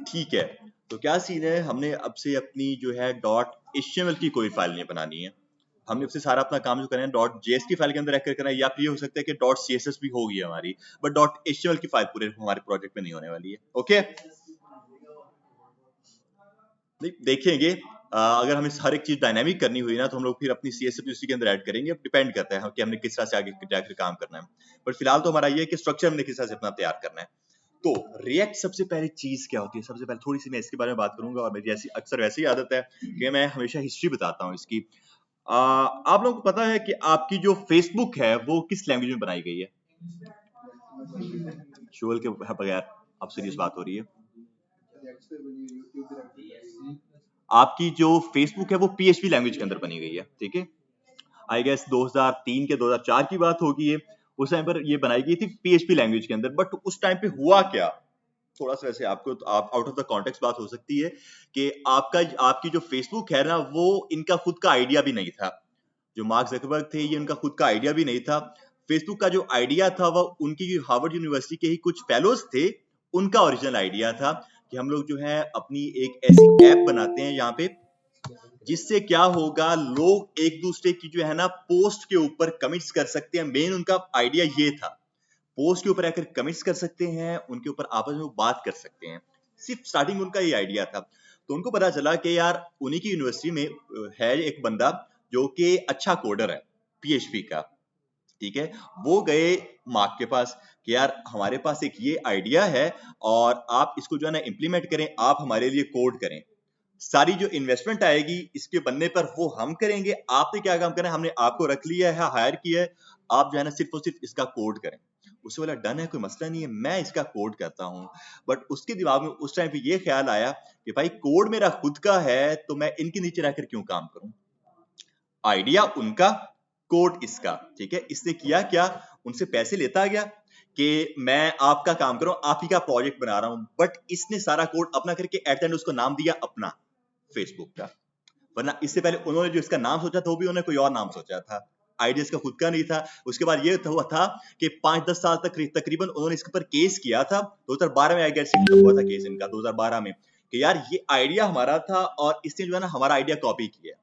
ठीक है, तो क्या सीन है, हमने अब से अपनी जो है डॉट HTML की कोई फाइल नहीं बनानी है। हमने अब से सारा अपना काम जो करना है डॉट JS की फाइल के अंदर रख कर करना है, या फिर ये हो सकता है कि डॉट CSS भी होगी हमारी, बट डॉट HTML की फाइल पूरे हमारे प्रोजेक्ट में नहीं होने वाली है। ओके, देखेंगे अगर हमें हर एक चीज डायनामिक करनी हुई ना, तो हम लोग फिर अपनी CSS भी उसी के अंदर ऐड करेंगे। अब डिपेंड करता है कि हमने किस तरह से आगे जाकर काम करना है, बट फिलहाल तो हमारा ये है कि स्ट्रक्चर हमने किस तरह से अपना तैयार करना है। तो रिएक्ट सबसे पहले चीज क्या होती है, सबसे पहले थोड़ी सी मैं इसके बारे में बात करूंगा, और मेरी ऐसी अक्सर वैसी ही आदत है कि मैं हमेशा हिस्ट्री बताता हूँ इसकी। आप लोगों को पता है कि आपकी जो फेसबुक है वो किस लैंग्वेज में बनाई गई है? शोल के बगैर अब सीरियस बात हो रही है। आपकी जो फेसबुक है वो PHP लैंग्वेज के अंदर बनी गई है, ठीक है। आई गेस 2003 के 2004 की बात होगी ये। उस टाइम पर ये बनाई गई थी PHP लैंग्वेज के अंदर, बट उस टाइम पे हुआ क्या, थोड़ा सा वैसे आपको आप आउट ऑफ द कॉन्टेक्स्ट बात हो सकती है कि आपकी जो फेसबुक है ना, वो इनका खुद का आइडिया भी नहीं था। जो मार्क जकरबर्ग थे, ये उनका खुद का आइडिया भी नहीं था। फेसबुक का जो आइडिया था वो उनकी हार्वर्ड यूनिवर्सिटी के ही कुछ फेलोज थे, उनका ओरिजिनल आइडिया था कि हम लोग जो है अपनी एक ऐसी ऐप बनाते हैं यहाँ पे, जिससे क्या होगा, लोग एक दूसरे की जो है ना पोस्ट के ऊपर कमेंट्स कर सकते हैं। मेन उनका आइडिया ये था, पोस्ट के ऊपर आकर कमेंट्स कर सकते हैं, उनके ऊपर आपस में वो बात कर सकते हैं। सिर्फ स्टार्टिंग उनका ये आइडिया था। तो उनको पता चला कि यार उन्हीं की यूनिवर्सिटी में है एक बंदा जो कि अच्छा कोडर है PHP का, ठीक है। वो गए मार्क के पास कि यार हमारे पास एक ये आइडिया है और आप इसको जो है ना इम्प्लीमेंट करें, आप हमारे लिए कोड करें। सारी जो इन्वेस्टमेंट आएगी इसके बनने पर वो हम करेंगे, आपने क्या काम करना है, हमने आपको रख लिया है, हायर किया है, आप जो है ना सिर्फ और सिर्फ इसका कोड करें। उससे बोला डन है, कोई मसला नहीं है, मैं इसका कोड करता हूँ। बट उसके दिमाग में उस टाइम पे ये ख्याल आया कि भाई कोड मेरा खुद का है, तो मैं इनके नीचे रहकर क्यों काम करूं। आइडिया उनका, कोड इसका, ठीक है। इसने किया क्या, उनसे पैसे लेता गया कि मैं आपका काम कर रहा हूं, आप ही का प्रोजेक्ट बना रहा हूं, बट इसने सारा कोड अपना करके एट द एंड उसको नाम दिया अपना, फेसबुक का। वरना इससे पहले उन्होंने जो इसका नाम सोचा था वो भी उन्होंने कोई और नाम सोचा था, आइडिया इसका खुद का नहीं था। उसके बाद ये हुआ था कि 5-10 साल तक तकरीबन उन्होंने इसके ऊपर केस किया था। 2012 में आई गेस हुआ था केस इनका, 2012 में, कि यार ये आइडिया हमारा था और इसने जो है ना हमारा आइडिया कॉपी किया,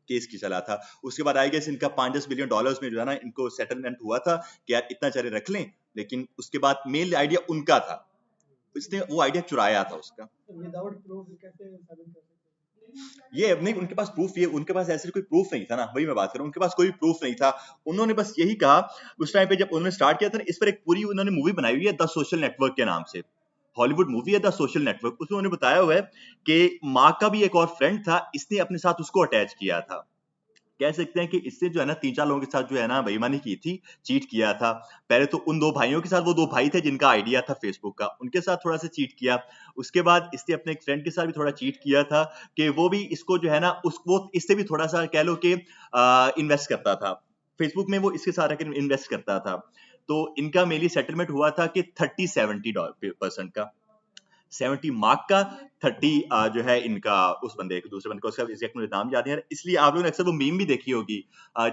केस की चला था। उसके बाद आई गेस इनका $5-10 बिलियन में जो है ना इनको सेटलमेंट हुआ था कि यार इतना चले रख लें, लेकिन उसके बाद मेन आइडिया उनका था, इसने वो आइडिया चुराया था उसका। विदाउट प्रूफ कैसे साबित कर सकते? ये नहीं, उनके पास प्रूफ, ये उनके पास ऐसे कोई प्रूफ नहीं था ना, वही मैं बात कर रहा हूँ, उनके पास कोई प्रूफ नहीं था। उन्होंने बस यही कहा उस टाइम पे जब उन्होंने स्टार्ट किया था ना, इस पर एक पूरी उन्होंने मूवी बनाई हुई है द सोशल नेटवर्क के नाम से, हॉलीवुड मूवी है द सोशल नेटवर्क। उसमें उन्होंने बताया हुआ है कि माँ का भी एक और फ्रेंड था, इसने अपने साथ उसको अटैच किया था। कह सकते हैं कि इससे जो है ना 3-4 लोगों के साथ जो है ना बेईमानी की थी, चीट किया था। पहले तो उन 2 भाइयों के साथ, वो 2 भाई थे जिनका आइडिया था फेसबुक का, उनके साथ थोड़ा-सा चीट किया। उसके बाद इसने अपने एक फ्रेंड के साथ भी थोड़ा चीट किया था कि वो भी इसको जो है ना वो इससे भी थोड़ा-सा कह लो कि इन्वेस्ट करता था। फेसबुक में वो इसके साथ आकर इन्वेस्ट करता था। तो इनका मेनली सेटलमेंट हुआ था कि 30-70% का। 70 मार्क का, 30 जो है इनका उस बंदे के, दूसरे बंदे का, उसका एग्जैक्ट मुझे नाम याद नहीं है, इसलिए आप लोगों ने अक्सर वो मीम भी देखी होगी।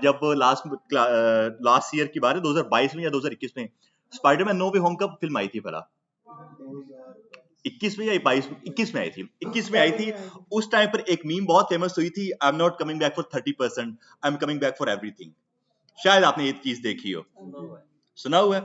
जब लास्ट ईयर की बात है, 2022 में या 2021 में स्पाइडरमैन नो वे होम कब फिल्म आई थी भला, 21 में या 22 में, 21 में आई थी, 21 में आई थी। उस टाइम पर एक मीम बहुत फेमस हुई थी, I am not coming back for 30%, I am coming back for everything. शायद आपने ये चीज देखी हो, सुना हुआ है।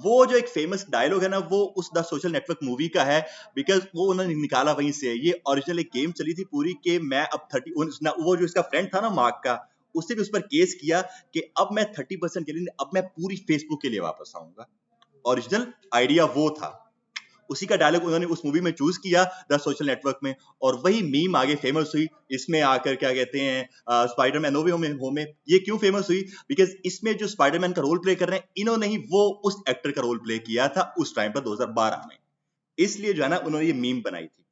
वो जो एक फेमस डायलॉग है ना, वो उस द सोशल नेटवर्क मूवी का है, बिकॉज वो उन्होंने निकाला वहीं से। ये ओरिजिनल एक गेम चली थी पूरी कि मैं अब 30, वो जो इसका फ्रेंड था ना मार्क का, उसने भी उस पर केस किया कि अब मैं 30% के लिए, अब मैं पूरी फेसबुक के लिए वापस आऊंगा। ओरिजिनल आइडिया वो था, उसी का डायलॉग उन्होंने उस मूवी में चूज किया द सोशल नेटवर्क में, और वही मीम आगे फेमस हुई। इसमें आकर क्या कहते हैं स्पाइडरमैन नो वे होम में ये क्यों फेमस हुई, बिकॉज इसमें जो स्पाइडरमैन का रोल प्ले कर रहे हैं इन्होंने ही वो उस एक्टर का रोल प्ले किया था उस टाइम पर 2012 में, इसलिए जो है ना उन्होंने ये मीम बनाई थी।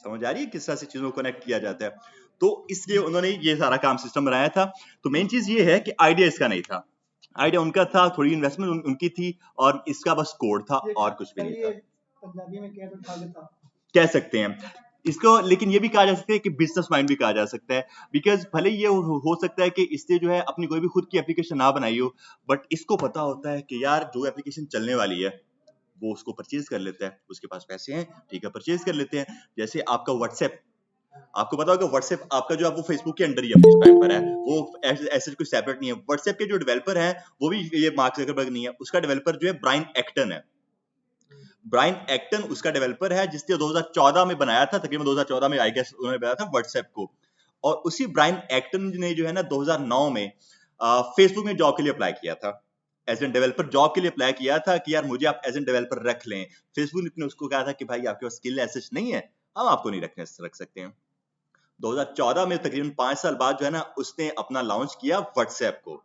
समझ आ रही है किस तरह से चीजों को कनेक्ट किया जाता है। तो इसलिए उन्होंने ये सारा काम सिस्टम बनाया था। तो मेन चीज ये है कि आइडिया इसका नहीं था, आइडिया उनका था, थोड़ी इन्वेस्टमेंट उनकी थी, और इसका बस कोड था और कुछ भी नहीं था। पंजाबी में कह तो खा लेता, कह सकते हैं इसको, लेकिन ये भी कहा जा सकता है कि बिजनेस माइंड भी कहा जा सकता है, बिकॉज भले ये हो सकता है कि इससे जो है अपनी कोई भी खुद की एप्लीकेशन ना बनाई हो, बट इसको पता होता है कि यार जो एप्लीकेशन चलने वाली है वो उसको परचेज कर लेता है, उसके पास पैसे हैं, ठीक है, परचेज कर लेते हैं। जैसे आपका व्हाट्सएप, आपको पता होगा व्हाट्सएप आपका जो है वो फेसबुक के अंडर ही इस टाइम पर है, वो ऐसे कोई सेपरेट नहीं है। व्हाट्सएप के जो डेवलपर है वो भी ये मार्क जकरबर्ग नहीं है, उसका डेवलपर जो है ब्रायन एक्टन है। ब्रायन एक्टन उसका डेवलपर है जिसने 2014 में बनाया था, तकरीबन 2014 में आई गेस उन्होंने बनाया था व्हाट्सएप को। और उसी ब्रायन एक्टन ने जो है ना 2009 में फेसबुक में जॉब के लिए अप्लाई किया था, एज एन डेवलपर जॉब के लिए अप्लाई किया था कि यार मुझे आप एज एन डेवलपर रख लें। फेसबुक ने उसको कहा था कि भाई आपके पास स्किल ऐसे नहीं है, हम आपको नहीं रख सकते हैं। 2014 में तकरीबन 5 साल बाद जो है ना उसने अपना लॉन्च किया व्हाट्सएप को।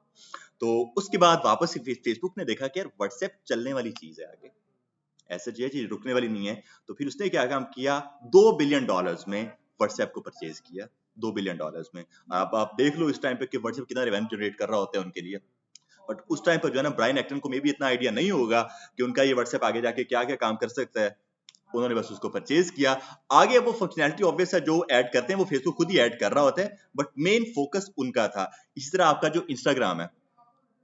तो उसके बाद वापस से फेसबुक ने देखा कि यार व्हाट्सएप चलने वाली चीज है आगे, ऐसे ये चीज रुकने वाली नहीं है। तो फिर उसने क्या काम किया, $2 बिलियन में व्हाट्सएप को परचेज किया, $2 बिलियन में। अब आप देख लो इस टाइम पे कि व्हाट्सएप कितना रेवेन्यू जनरेट कर रहा होता है उनके लिए। बट उस टाइम पर जो है ना ब्रायन एक्टन को मे भी इतना आइडिया नहीं होगा कि उनका ये व्हाट्सएप आगे जाके क्या क्या काम कर सकता है। उन्होंने बस उसको परचेज किया। आगे वो फंक्शनैलिटी ऑब्वियस है जो ऐड करते हैं वो फेसबुक खुद ही ऐड कर रहा होता है, बट मेन फोकस उनका था। इसी तरह आपका जो इंस्टाग्राम है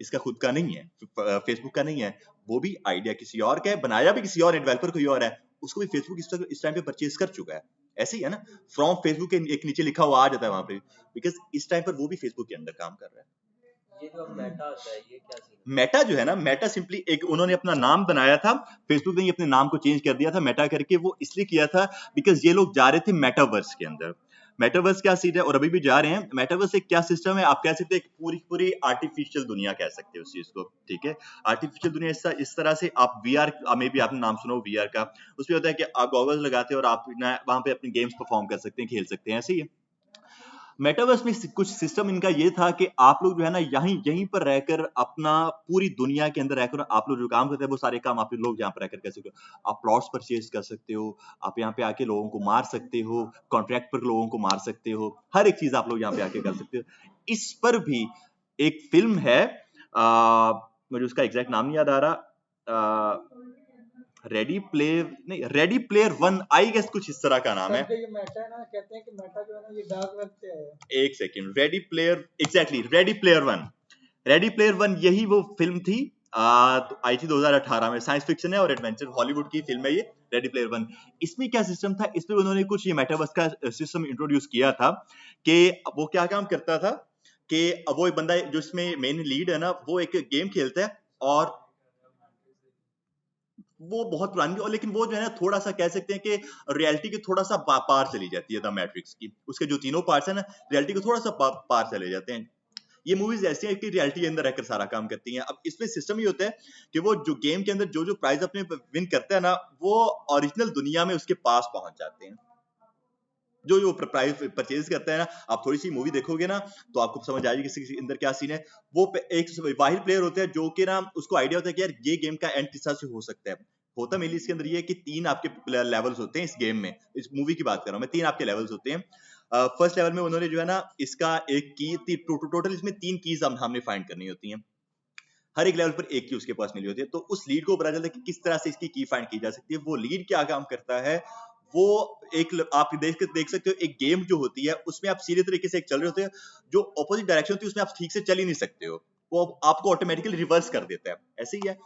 इसका खुद का नहीं है, फेसबुक का नहीं है, वो भी आइडिया किसी और का है, बनाया भी किसी और, डेवलपर कोई और है, उसको भी फेसबुक इस टाइम पे परचेज कर चुका है। ऐसे ही है ना, फ्रॉम फेसबुक के एक नीचे लिखा हुआ आ जाता है वहां पे, बिकॉज इस टाइम पर वो भी फेसबुक के अंदर काम कर रहा है। ये जो मेटा आता है ये क्या सीन? मेटा जो है ना, मेटा सिंपली एक उन्होंने अपना नाम बनाया था, फेसबुक ने अपने नाम को चेंज कर दिया था मेटा करके। वो इसलिए किया था बिकॉज ये लोग जा रहे थे मेटावर्स के अंदर। मेटावर्स क्या सीट है और अभी भी जा रहे हैं। मेटावर्स एक क्या सिस्टम है, आप कह सकते हैं पूरी पूरी आर्टिफिशियल दुनिया कह सकते हैं उस चीज को, ठीक है। आर्टिफिशियल दुनिया इस तरह से आप वीआर, मे भी आपने नाम सुना हो वीआर का, उसमें होता है कि आप गॉगल्स लगाते हैं और आप वहां पे अपने गेम्स परफॉर्म कर सकते हैं, खेल सकते हैं, ऐसे ही है। मेटावर्स में कुछ सिस्टम इनका ये था कि आप लोग जो है ना यहीं पर रहकर अपना पूरी दुनिया के अंदर रहकर आप लोग जो काम करते हैं वो सारे काम आप लोग यहाँ पर रहकर कर सकते हो। आप प्लॉट्स परचेज कर सकते हो, आप यहाँ पे आके लोगों को मार सकते हो, कॉन्ट्रैक्ट पर लोगों को मार सकते हो, हर एक चीज आप लोग यहाँ पे आके कर सकते हो। इस पर भी एक फिल्म है, मुझे उसका एग्जैक्ट नाम नहीं याद आ रहा, ready player one, I guess कुछ इस तरह का नाम है। सर जो ये मेटा है ना, कहते हैं कि मेटा जो है ना ये डार्क वेब से आया है। एक second, ready player, exactly ready player one, ready player one यही वो फिल्म थी। तो आई थी 2018 में, साइंस फिक्शन है और एडवेंचर, हॉलीवुड की फिल्म है ये रेडी प्लेयर वन। इसमें क्या सिस्टम था, इसमें उन्होंने कुछ ये मेटावर्स का सिस्टम इंट्रोड्यूस किया था कि वो क्या काम करता था कि वो एक बंदा जो इसमें मेन लीड है ना, वो एक गेम खेलता है और वो बहुत पुरानी, और लेकिन वो जो है ना थोड़ा सा कह सकते हैं कि रियलिटी के थोड़ा सा पार चली जाती है द मैट्रिक्स की। उसके जो तीनों पार्ट्स है ना रियलिटी को थोड़ा सा पार चले जाते हैं। ये मूवीज ऐसी हैं कि रियलिटी के अंदर रहकर सारा काम करती हैं। अब इसमें सिस्टम ही होता है कि वो जो गेम के अंदर जो जो प्राइज अपने विन करता है ना, वो ओरिजिनल दुनिया में उसके पास पहुंच जाते हैं। जो जो प्राइज परचेज करता है ना, आप थोड़ी सी मूवी देखोगे ना तो आपको समझ आएगी कि अंदर क्या सीन है। वो एक वाहिद प्लेयर होता है जो कि ना उसको आइडिया होता है कि यार ये गेम का एंड किस तरह से हो सकता है। होता मेनली इसके अंदर ये है कि 3 आपके लेवल्स होते हैं इस गेम में, इस मूवी की बात कर रहा हूं मैं, 3 आपके लेवल्स होते हैं। फर्स्ट लेवल में उन्होंने जो है ना इसका एक की टोटल इसमें 3 कीज हमने फाइंड करनी होती हैं। हर एक लेवल पर एक की उसके पास मिली होती है। तो उस लीड को पता चलता है कि किस तरह से इसकी की फाइंड की जा सकती है। वो लीड क्या काम करता है, वो आप देख सकते हो एक गेम जो होती है उसमें आप सीधे तरीके से चल रहे होते हैं, जो ऑपोजिट डायरेक्शन होती है उसमें आप ठीक से चल ही नहीं सकते हो, वो आपको ऑटोमेटिकली रिवर्स कर देता है। ऐसे ही है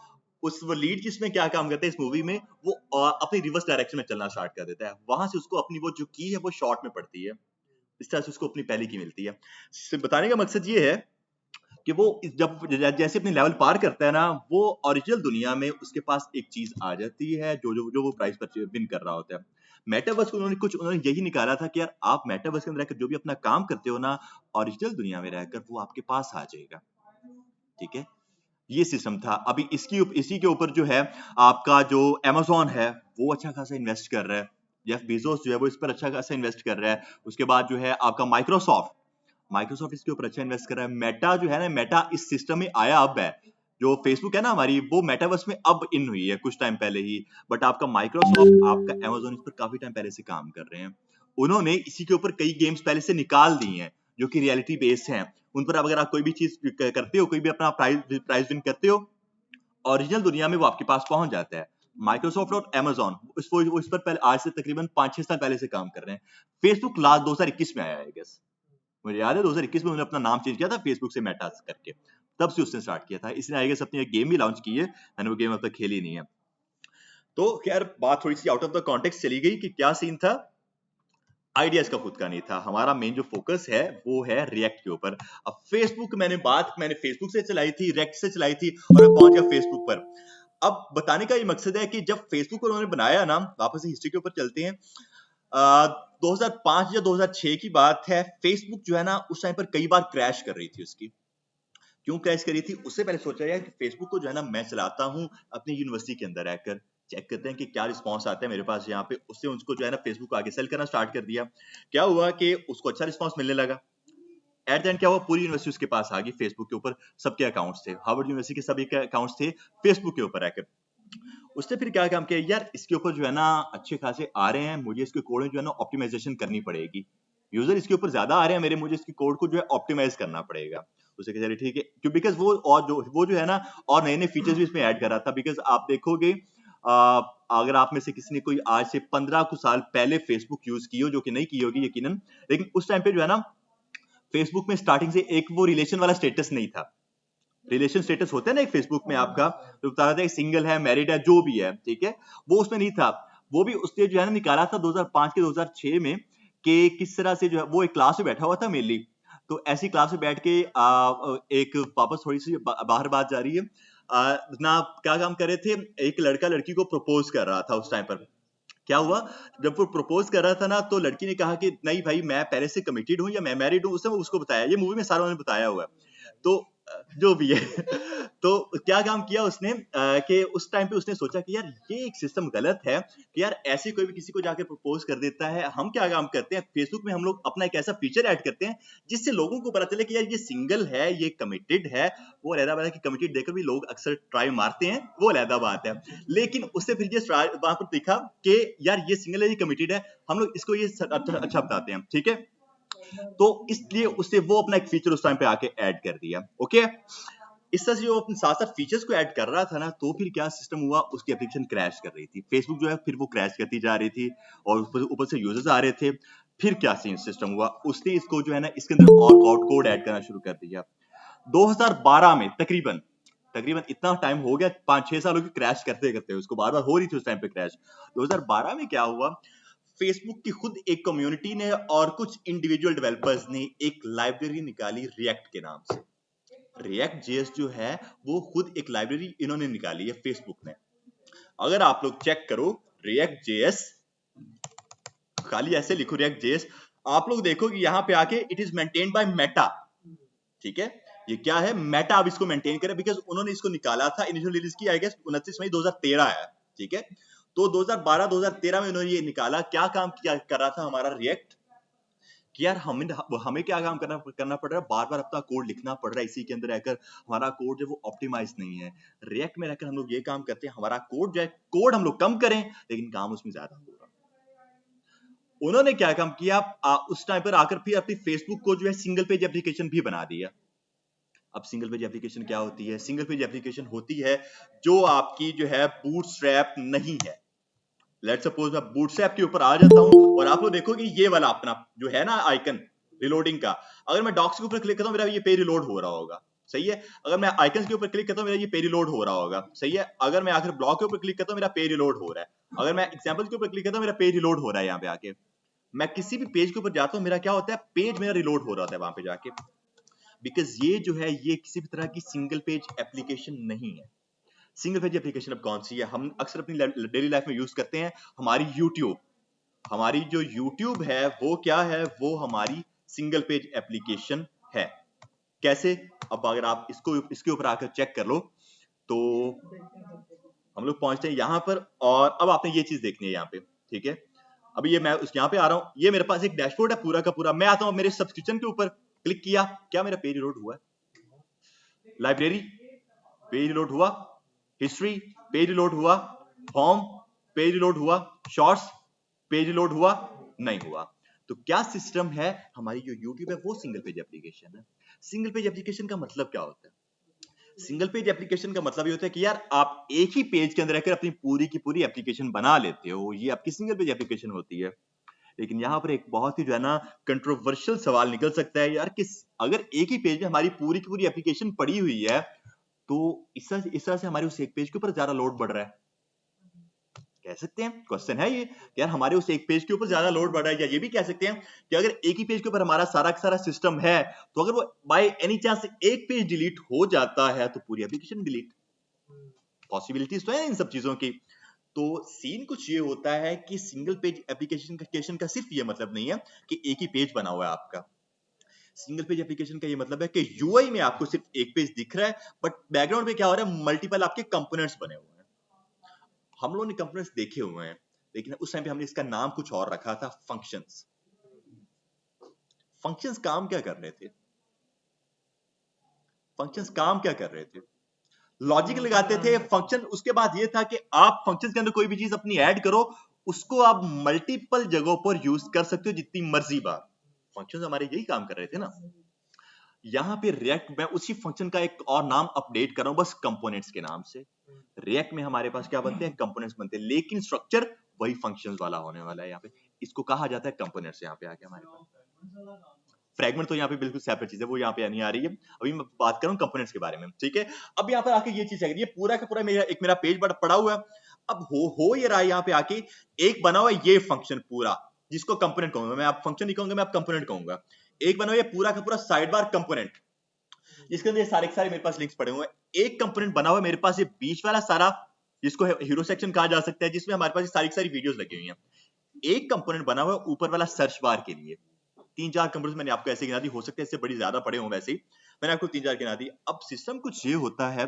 उस वो लीड जिसमें क्या काम करता है इस मूवी में, वो अपनी रिवर्स डायरेक्शन में चलना स्टार्ट कर देता है। वहां से उसको अपनी वो जो की है वो शॉर्ट में पड़ती है, इस तरह से उसको अपनी पहली की मिलती है। बताने का मकसद ये है कि वो जब जैसे अपने लेवल पार करता है ना, वो ओरिजिनल दुनिया में उसके पास एक चीज आ जाती है जो वो प्राइस पर विन कर रहा होता है। मेटावर्स को उन्होंने यही निकाला था कि यार आप मेटावर्स के अंदर रहकर जो भी अपना काम करते हो ना, ओरिजिनल दुनिया में रहकर वो आपके पास आ जाएगा, ठीक है। ये सिस्टम था। अभी इसी के ऊपर जो है आपका जो Amazon है वो अच्छा खासा इन्वेस्ट कर रहा है। जेफ बेजोस जो है वो इस पर अच्छा खासा इन्वेस्ट कर रहा है। उसके बाद जो है आपका माइक्रोसॉफ्ट इसके ऊपर अच्छा इन्वेस्ट कर रहा है। मेटा जो है ना, मेटा इस सिस्टम में आया अब है। जो फेसबुक है ना हमारी, वो मेटावर्स में अब इन हुई है कुछ टाइम पहले ही। बट आपका माइक्रोसॉफ्ट, आपका Amazon इस पर काफी टाइम पहले से काम कर रहे हैं। उन्होंने इसी के ऊपर कई गेम्स पहले से निकाल दी हैं जो कि रियलिटी बेस्ड हैं। उन पर अगर आप कोई भी चीज करते हो, कोई भी अपना प्राइस विन करते हो, ओरिजिनल दुनिया में वो आपके पास पहुंच जाता है। माइक्रोसॉफ्ट और Amazon वो इस पर पहले आज से तकरीबन 5-6 साल पहले से काम कर रहे हैं। फेसबुक लास्ट 2021 में आया है, गेस मुझे याद है 2021 में उन्होंने अपना नाम चेंज किया था फेसबुक से मेटा करके, तब से उसने स्टार्ट किया था। इसने आई गेस अपनी एक गेम भी लॉन्च की है, मैंने वो गेम अब तक खेली नहीं है। तो खैर बात थोड़ी सी आउट ऑफ द कॉन्टेक्स्ट चली गई कि क्या सीन था, आइडियाज का खुद का नहीं था, हमारा मेन जो फोकस है वो है रिएक्ट के ऊपर। अब फेसबुक मैंने फेसबुक से चलाई थी, रिएक्ट से चलाई थी और मैं पहुंच गया फेसबुक पर। अब बताने का ये मकसद है कि जब फेसबुक को उन्होंने बनाया ना, वापस से हिस्ट्री के ऊपर चलते हैं, 2005 या 2006 की बात है, फेसबुक जो है ना उस टाइम पर कई बार क्रैश कर रही थी उसकी। क्यों क्रैश करी थी, उससे पहले सोचा यार कि फेसबुक को जो है ना मैं चलाता हूँ अपनी यूनिवर्सिटी के अंदर रहकर, चेक करते हैं कि क्या रिस्पांस आता है मेरे पास यहाँ पे। उससे उसको जो है ना फेसबुक आगे सेल करना स्टार्ट कर दिया। क्या हुआ कि उसको अच्छा रिस्पांस मिलने लगा। एट द एंड क्या हुआ, पूरी यूनिवर्सिटी उसके पास आ गई, फेसबुक के ऊपर सबके अकाउंट्स थे, हार्वर्ड यूनिवर्सिटी के सभी के अकाउंट्स थे फेसबुक के ऊपर आकर। उसने फिर क्या काम किया, यार इसके ऊपर जो है ना अच्छे खासे आ रहे हैं, मुझे इसके कोड में जो है ना ऑप्टिमाइजेशन करनी पड़ेगी, यूजर इसके ऊपर ज्यादा आ रहे हैं मेरे, मुझे इसके कोड को जो है ऑप्टिमाइज करना पड़ेगा। उसे कह चलिए ठीक है, क्यों, बिकॉज वो जो है ना और नए नए फीचर्स भी इसमें ऐड कर रहा था। बिकॉज आप देखोगे अगर आप में से किसी ने कोई आज से 15 कुछ साल पहले फेसबुक यूज की हो, जो कि नहीं की होगी यकीनन, लेकिन उस टाइम पे जो है ना फेसबुक में स्टार्टिंग से एक वो रिलेशन वाला स्टेटस नहीं था। रिलेशन स्टेटस होता है ना एक फेसबुक में आपका, तो बता रहा था सिंगल है, मैरिड है, जो भी है, ठीक है, वो उसमें नहीं था। वो भी उसने जो है ना निकाला था 2005 के 2006 में, कि किस तरह से जो है वो एक क्लास में बैठा हुआ था मेनली। तो ऐसी क्लास में बैठ के एक वापस थोड़ी सी बाहर बात जा रही है, ना क्या काम कर रहे थे, एक लड़का लड़की को प्रपोज कर रहा था उस टाइम पर। क्या हुआ, जब वो प्रपोज कर रहा था ना, तो लड़की ने कहा कि नहीं भाई मैं पहले से कमिटेड हूं या मैं मैरिड हूं, उसने उसको बताया, ये मूवी में सारा उन्होंने बताया हुआ है। तो जो भी है तो क्या काम किया उसने कि उस टाइम पे उसने सोचा कि यार ये एक सिस्टम गलत है, कि यार ऐसे कोई भी किसी को जाके प्रपोज कर देता है। हम क्या काम करते हैं, फेसबुक में हम लोग अपना एक ऐसा फीचर ऐड करते हैं जिससे लोगों को पता चले कि यार ये सिंगल है, ये कमिटेड है। वो अलहदा बात है कि कमिटेड देखकर भी लोग अक्सर ट्राई मारते हैं, वो अलहदा बात है। लेकिन उससे फिर ये वहां पर दिखा कि यार ये सिंगल है, ये कमिटेड है, हम लोग इसको ये अच्छा बताते हैं, ठीक है। तो इसलिए उससे वो अपना एक फीचर उस टाइम पे आके ऐड कर दिया। ओके, इस तरह से जो अपने साथ साथ फीचर्स को ऐड कर रहा था ना, तो फिर क्या सिस्टम हुआ, उसकी एप्लीकेशन क्रैश कर रही थी, फेसबुक जो है फिर वो क्रैश करती जा रही थी और ऊपर से यूजर्स आ रहे थे। फिर क्या सिस्टम हुआ, उसने इसको जो है ना इसके अंदर और कोड ऐड करना शुरू कर दिया। 2012 में तकरीबन इतना टाइम हो गया, 5-6 साल हो गए क्रैश करते करते, उसको बार बार हो रही थी उस टाइम पे क्रैश। 2012 में क्या हुआ, फेसबुक की खुद एक कम्युनिटी ने और कुछ इंडिविजुअल डेवलपर्स ने एक लाइब्रेरी निकाली रिएक्ट के नाम से। रिएक्ट जेएस जो है वो खुद एक लाइब्रेरी इन्होंने निकाली है फेसबुक ने। अगर आप लोग चेक करो रिएक्ट जेएस, खाली ऐसे लिखो रिएक्ट जेएस, आप लोग देखो कि यहाँ पे आके it is maintained by Meta, ठीक है। ये क्या है, मेटा अब इसको मेंटेन करे, बिकॉज उन्होंने इसको निकाला था, इनिशियल रिलीज की आई गेस 29 मई 2013 है, ठीक है। तो 2012-2013 में इन्होंने ये निकाला। क्या काम किया कर रहा था हमारा रिएक्ट, कि यार हमें क्या काम करना पड़ रहा है, बार बार अपना कोड लिखना पड़ रहा है इसी के अंदर रहकर, हमारा कोड जो वो ऑप्टिमाइज नहीं है। रिएक्ट में रहकर हम लोग ये काम करते हैं, हमारा कोड जो है, कोड हम लोग कम करें लेकिन काम उसमें ज्यादा हो रहा। उन्होंने क्या काम किया, उस टाइम पर आकर फिर अपनी फेसबुक को जो है सिंगल पेज एप्लीकेशन भी बना दिया। अब सिंगल पेज एप्लीकेशन क्या होती है, सिंगल पेज एप्लीकेशन होती है जो आपकी जो है बूटस्ट्रैप नहीं है। लेट्स सपोज मैं बूटस्ट्रैप के ऊपर आ जाता हूं और आप लोग देखोगे ये वाला अपना जो है ना आइकन रिलोडिंग का, अगर मैं डॉक्स के ऊपर क्लिक करता हूं मेरा ये पेज रिलोड हो रहा होगा, सही है। अगर मैं आइकन्स के ऊपर क्लिक करता हूं मेरा ये पेज रिलोड हो रहा होगा, सही है। अगर मैं आखिर ब्लॉक के ऊपर क्लिक करता हूं मेरा पेज रिलोड हो रहा है। अगर मैं एग्जांपल्स के ऊपर क्लिक करता हूं मेरा पेज रिलोड हो रहा है। यहाँ पे आके मैं किसी भी पेज के ऊपर जाता हूं, मेरा क्या होता है, पेज मेरा रिलोड हो रहा है वहां पे जाके, बिकॉज ये जो है ये किसी भी तरह की सिंगल पेज एप्लीकेशन नहीं है। सिंगल पेज एप्लीकेशन अब कौन सी है, हम अक्सर अपनी डेली लाइफ में यूज करते हैं, हमारी यूट्यूब। हमारी जो यूट्यूब है वो क्या है, वो हमारी सिंगल पेज एप्लीकेशन है। कैसे, अब अगर आप इसके ऊपर आकर चेक कर लो, तो हम लोग पहुंचते हैं यहाँ पर, और अब आपने ये चीज देखनी है यहाँ पे, ठीक है। अभी ये मैं यहाँ पे आ रहा हूँ, ये मेरे पास एक डैशबोर्ड है पूरा का पूरा। मैं आता हूँ मेरे सब्सक्रिप्शन के ऊपर, क्लिक किया, क्या मेरा पेज लोड हुआ है, लाइब्रेरी पेज लोड हुआ, हिस्ट्री पेज लोड हुआ, होम पेज लोड हुआ, शॉर्ट्स पेज लोड हुआ, नहीं हुआ। तो क्या सिस्टम है, हमारी जो यूट्यूब है वो सिंगल पेज एप्लीकेशन है। सिंगल पेज एप्लीकेशन का मतलब क्या होता है, सिंगल पेज एप्लीकेशन का मतलब ये होता है कि यार आप एक ही पेज के अंदर रहकर अपनी पूरी की पूरी एप्लीकेशन बना लेते हो, ये आपकी सिंगल पेज एप्लीकेशन होती है। लेकिन यहाँ पर एक बहुत ही जो है ना कंट्रोवर्शियल सवाल निकल सकता है यार, कि अगर एक ही पेज में हमारी पूरी की पूरी एप्लीकेशन पड़ी हुई है, तो इस तरह से हमारे उस एक पेज के ऊपर ज्यादा लोड बढ़ रहा है। कह सकते हैं, क्वेश्चन है ये कि यार हमारे उस एक पेज के ऊपर ज्यादा लोड बढ़ रहा है, या ये भी कह सकते हैं कि अगर एक ही पेज के ऊपर हमारा सारा का सारा सिस्टम है, तो अगर वो बाय एनी चांस एक पेज डिलीट हो जाता है तो पूरी एप्लीकेशन डिलीट। पॉसिबिलिटीज तो है इन सब चीजों की। तो सीन कुछ ये होता है कि सिंगल पेज एप्लीकेशन का सिर्फ ये मतलब नहीं है कि एक ही पेज बना हुआ है आपका। सिंगल पेज एप्लीकेशन का ये मतलब है कि यूआई में आपको सिर्फ एक पेज दिख रहा है, बट बैकग्राउंड में क्या हो रहा है, मल्टीपल आपके कंपोनेंट्स बने हुए हैं। हम लोगों ने कंपोनेंट्स देखे हुए हैं, लेकिन उस टाइम पे हमने इसका नाम कुछ और रखा था, फंक्शंस। फंक्शंस काम क्या कर रहे थे? फंक्शंस काम क्या कर रहे थे? लॉजिक लगाते थे फंक्शन। उसके बाद ये था कि आप फंक्शंस के अंदर कोई भी चीज अपनी ऐड करो, उसको आप मल्टीपल जगहों पर यूज कर सकते हो जितनी मर्जी बार। फंक्शंस हमारे यही काम कर रहे थे ना। यहाँ पे रिएक्ट में उसी फंक्शन का एक और नाम अपडेट कर रहा हूं, बस कंपोनेंट्स के नाम से। रिएक्ट में हमारे पास क्या बनते हैं, कंपोनेंट्स बनते हैं, लेकिन स्ट्रक्चर वही फंक्शंस वाला होने वाला है। यहाँ पे इसको कहा जाता है कंपोनेंट्स। यहाँ पे आके हमारे पास फ्रेगमेंट तो यहाँ पे बिल्कुल सेपरेट चीज है, वो यहाँ पे नहीं आ रही है। अभी मैं बात कर रहा हूँ कंपोनेंट्स के बारे में, ठीक है। अब यहाँ पर आके ये चीज है, ये पूरा का पूरा मेरा पेज पड़ा हुआ है। अब हो ये रहा है यहाँ पे आके एक बना हुआ है ये फंक्शन पूरा, जिसको कंपोनेंट कहूंगा मैं। आप फंक्शन नहीं कहूंगा, मैं आप कंपोनेंट कहूंगा। एक बना हुआ है पूरा का पूरा साइड बार कंपोनेंट, जिसके अंदर सारे मेरे पास लिंक्स पड़े हुए हैं। एक कंपोनेंट बना हुआ है मेरे पास ये बीच वाला सारा, जिसको हीरो सेक्शन कहा जा सकता है, जिसमें हमारे पास सारी वीडियोस लगी हुई हैं। एक कंपोनेंट बना हुआ है ऊपर वाला सर्च बार के लिए। 3-4 कंपोनेंट्स मैंने आपको ऐसे गिना दी, हो सकता है इससे बड़ी ज्यादा पड़े हों, वैसे ही मैंने आपको 3-4 गिना दी। अब सिस्टम कुछ ये होता है,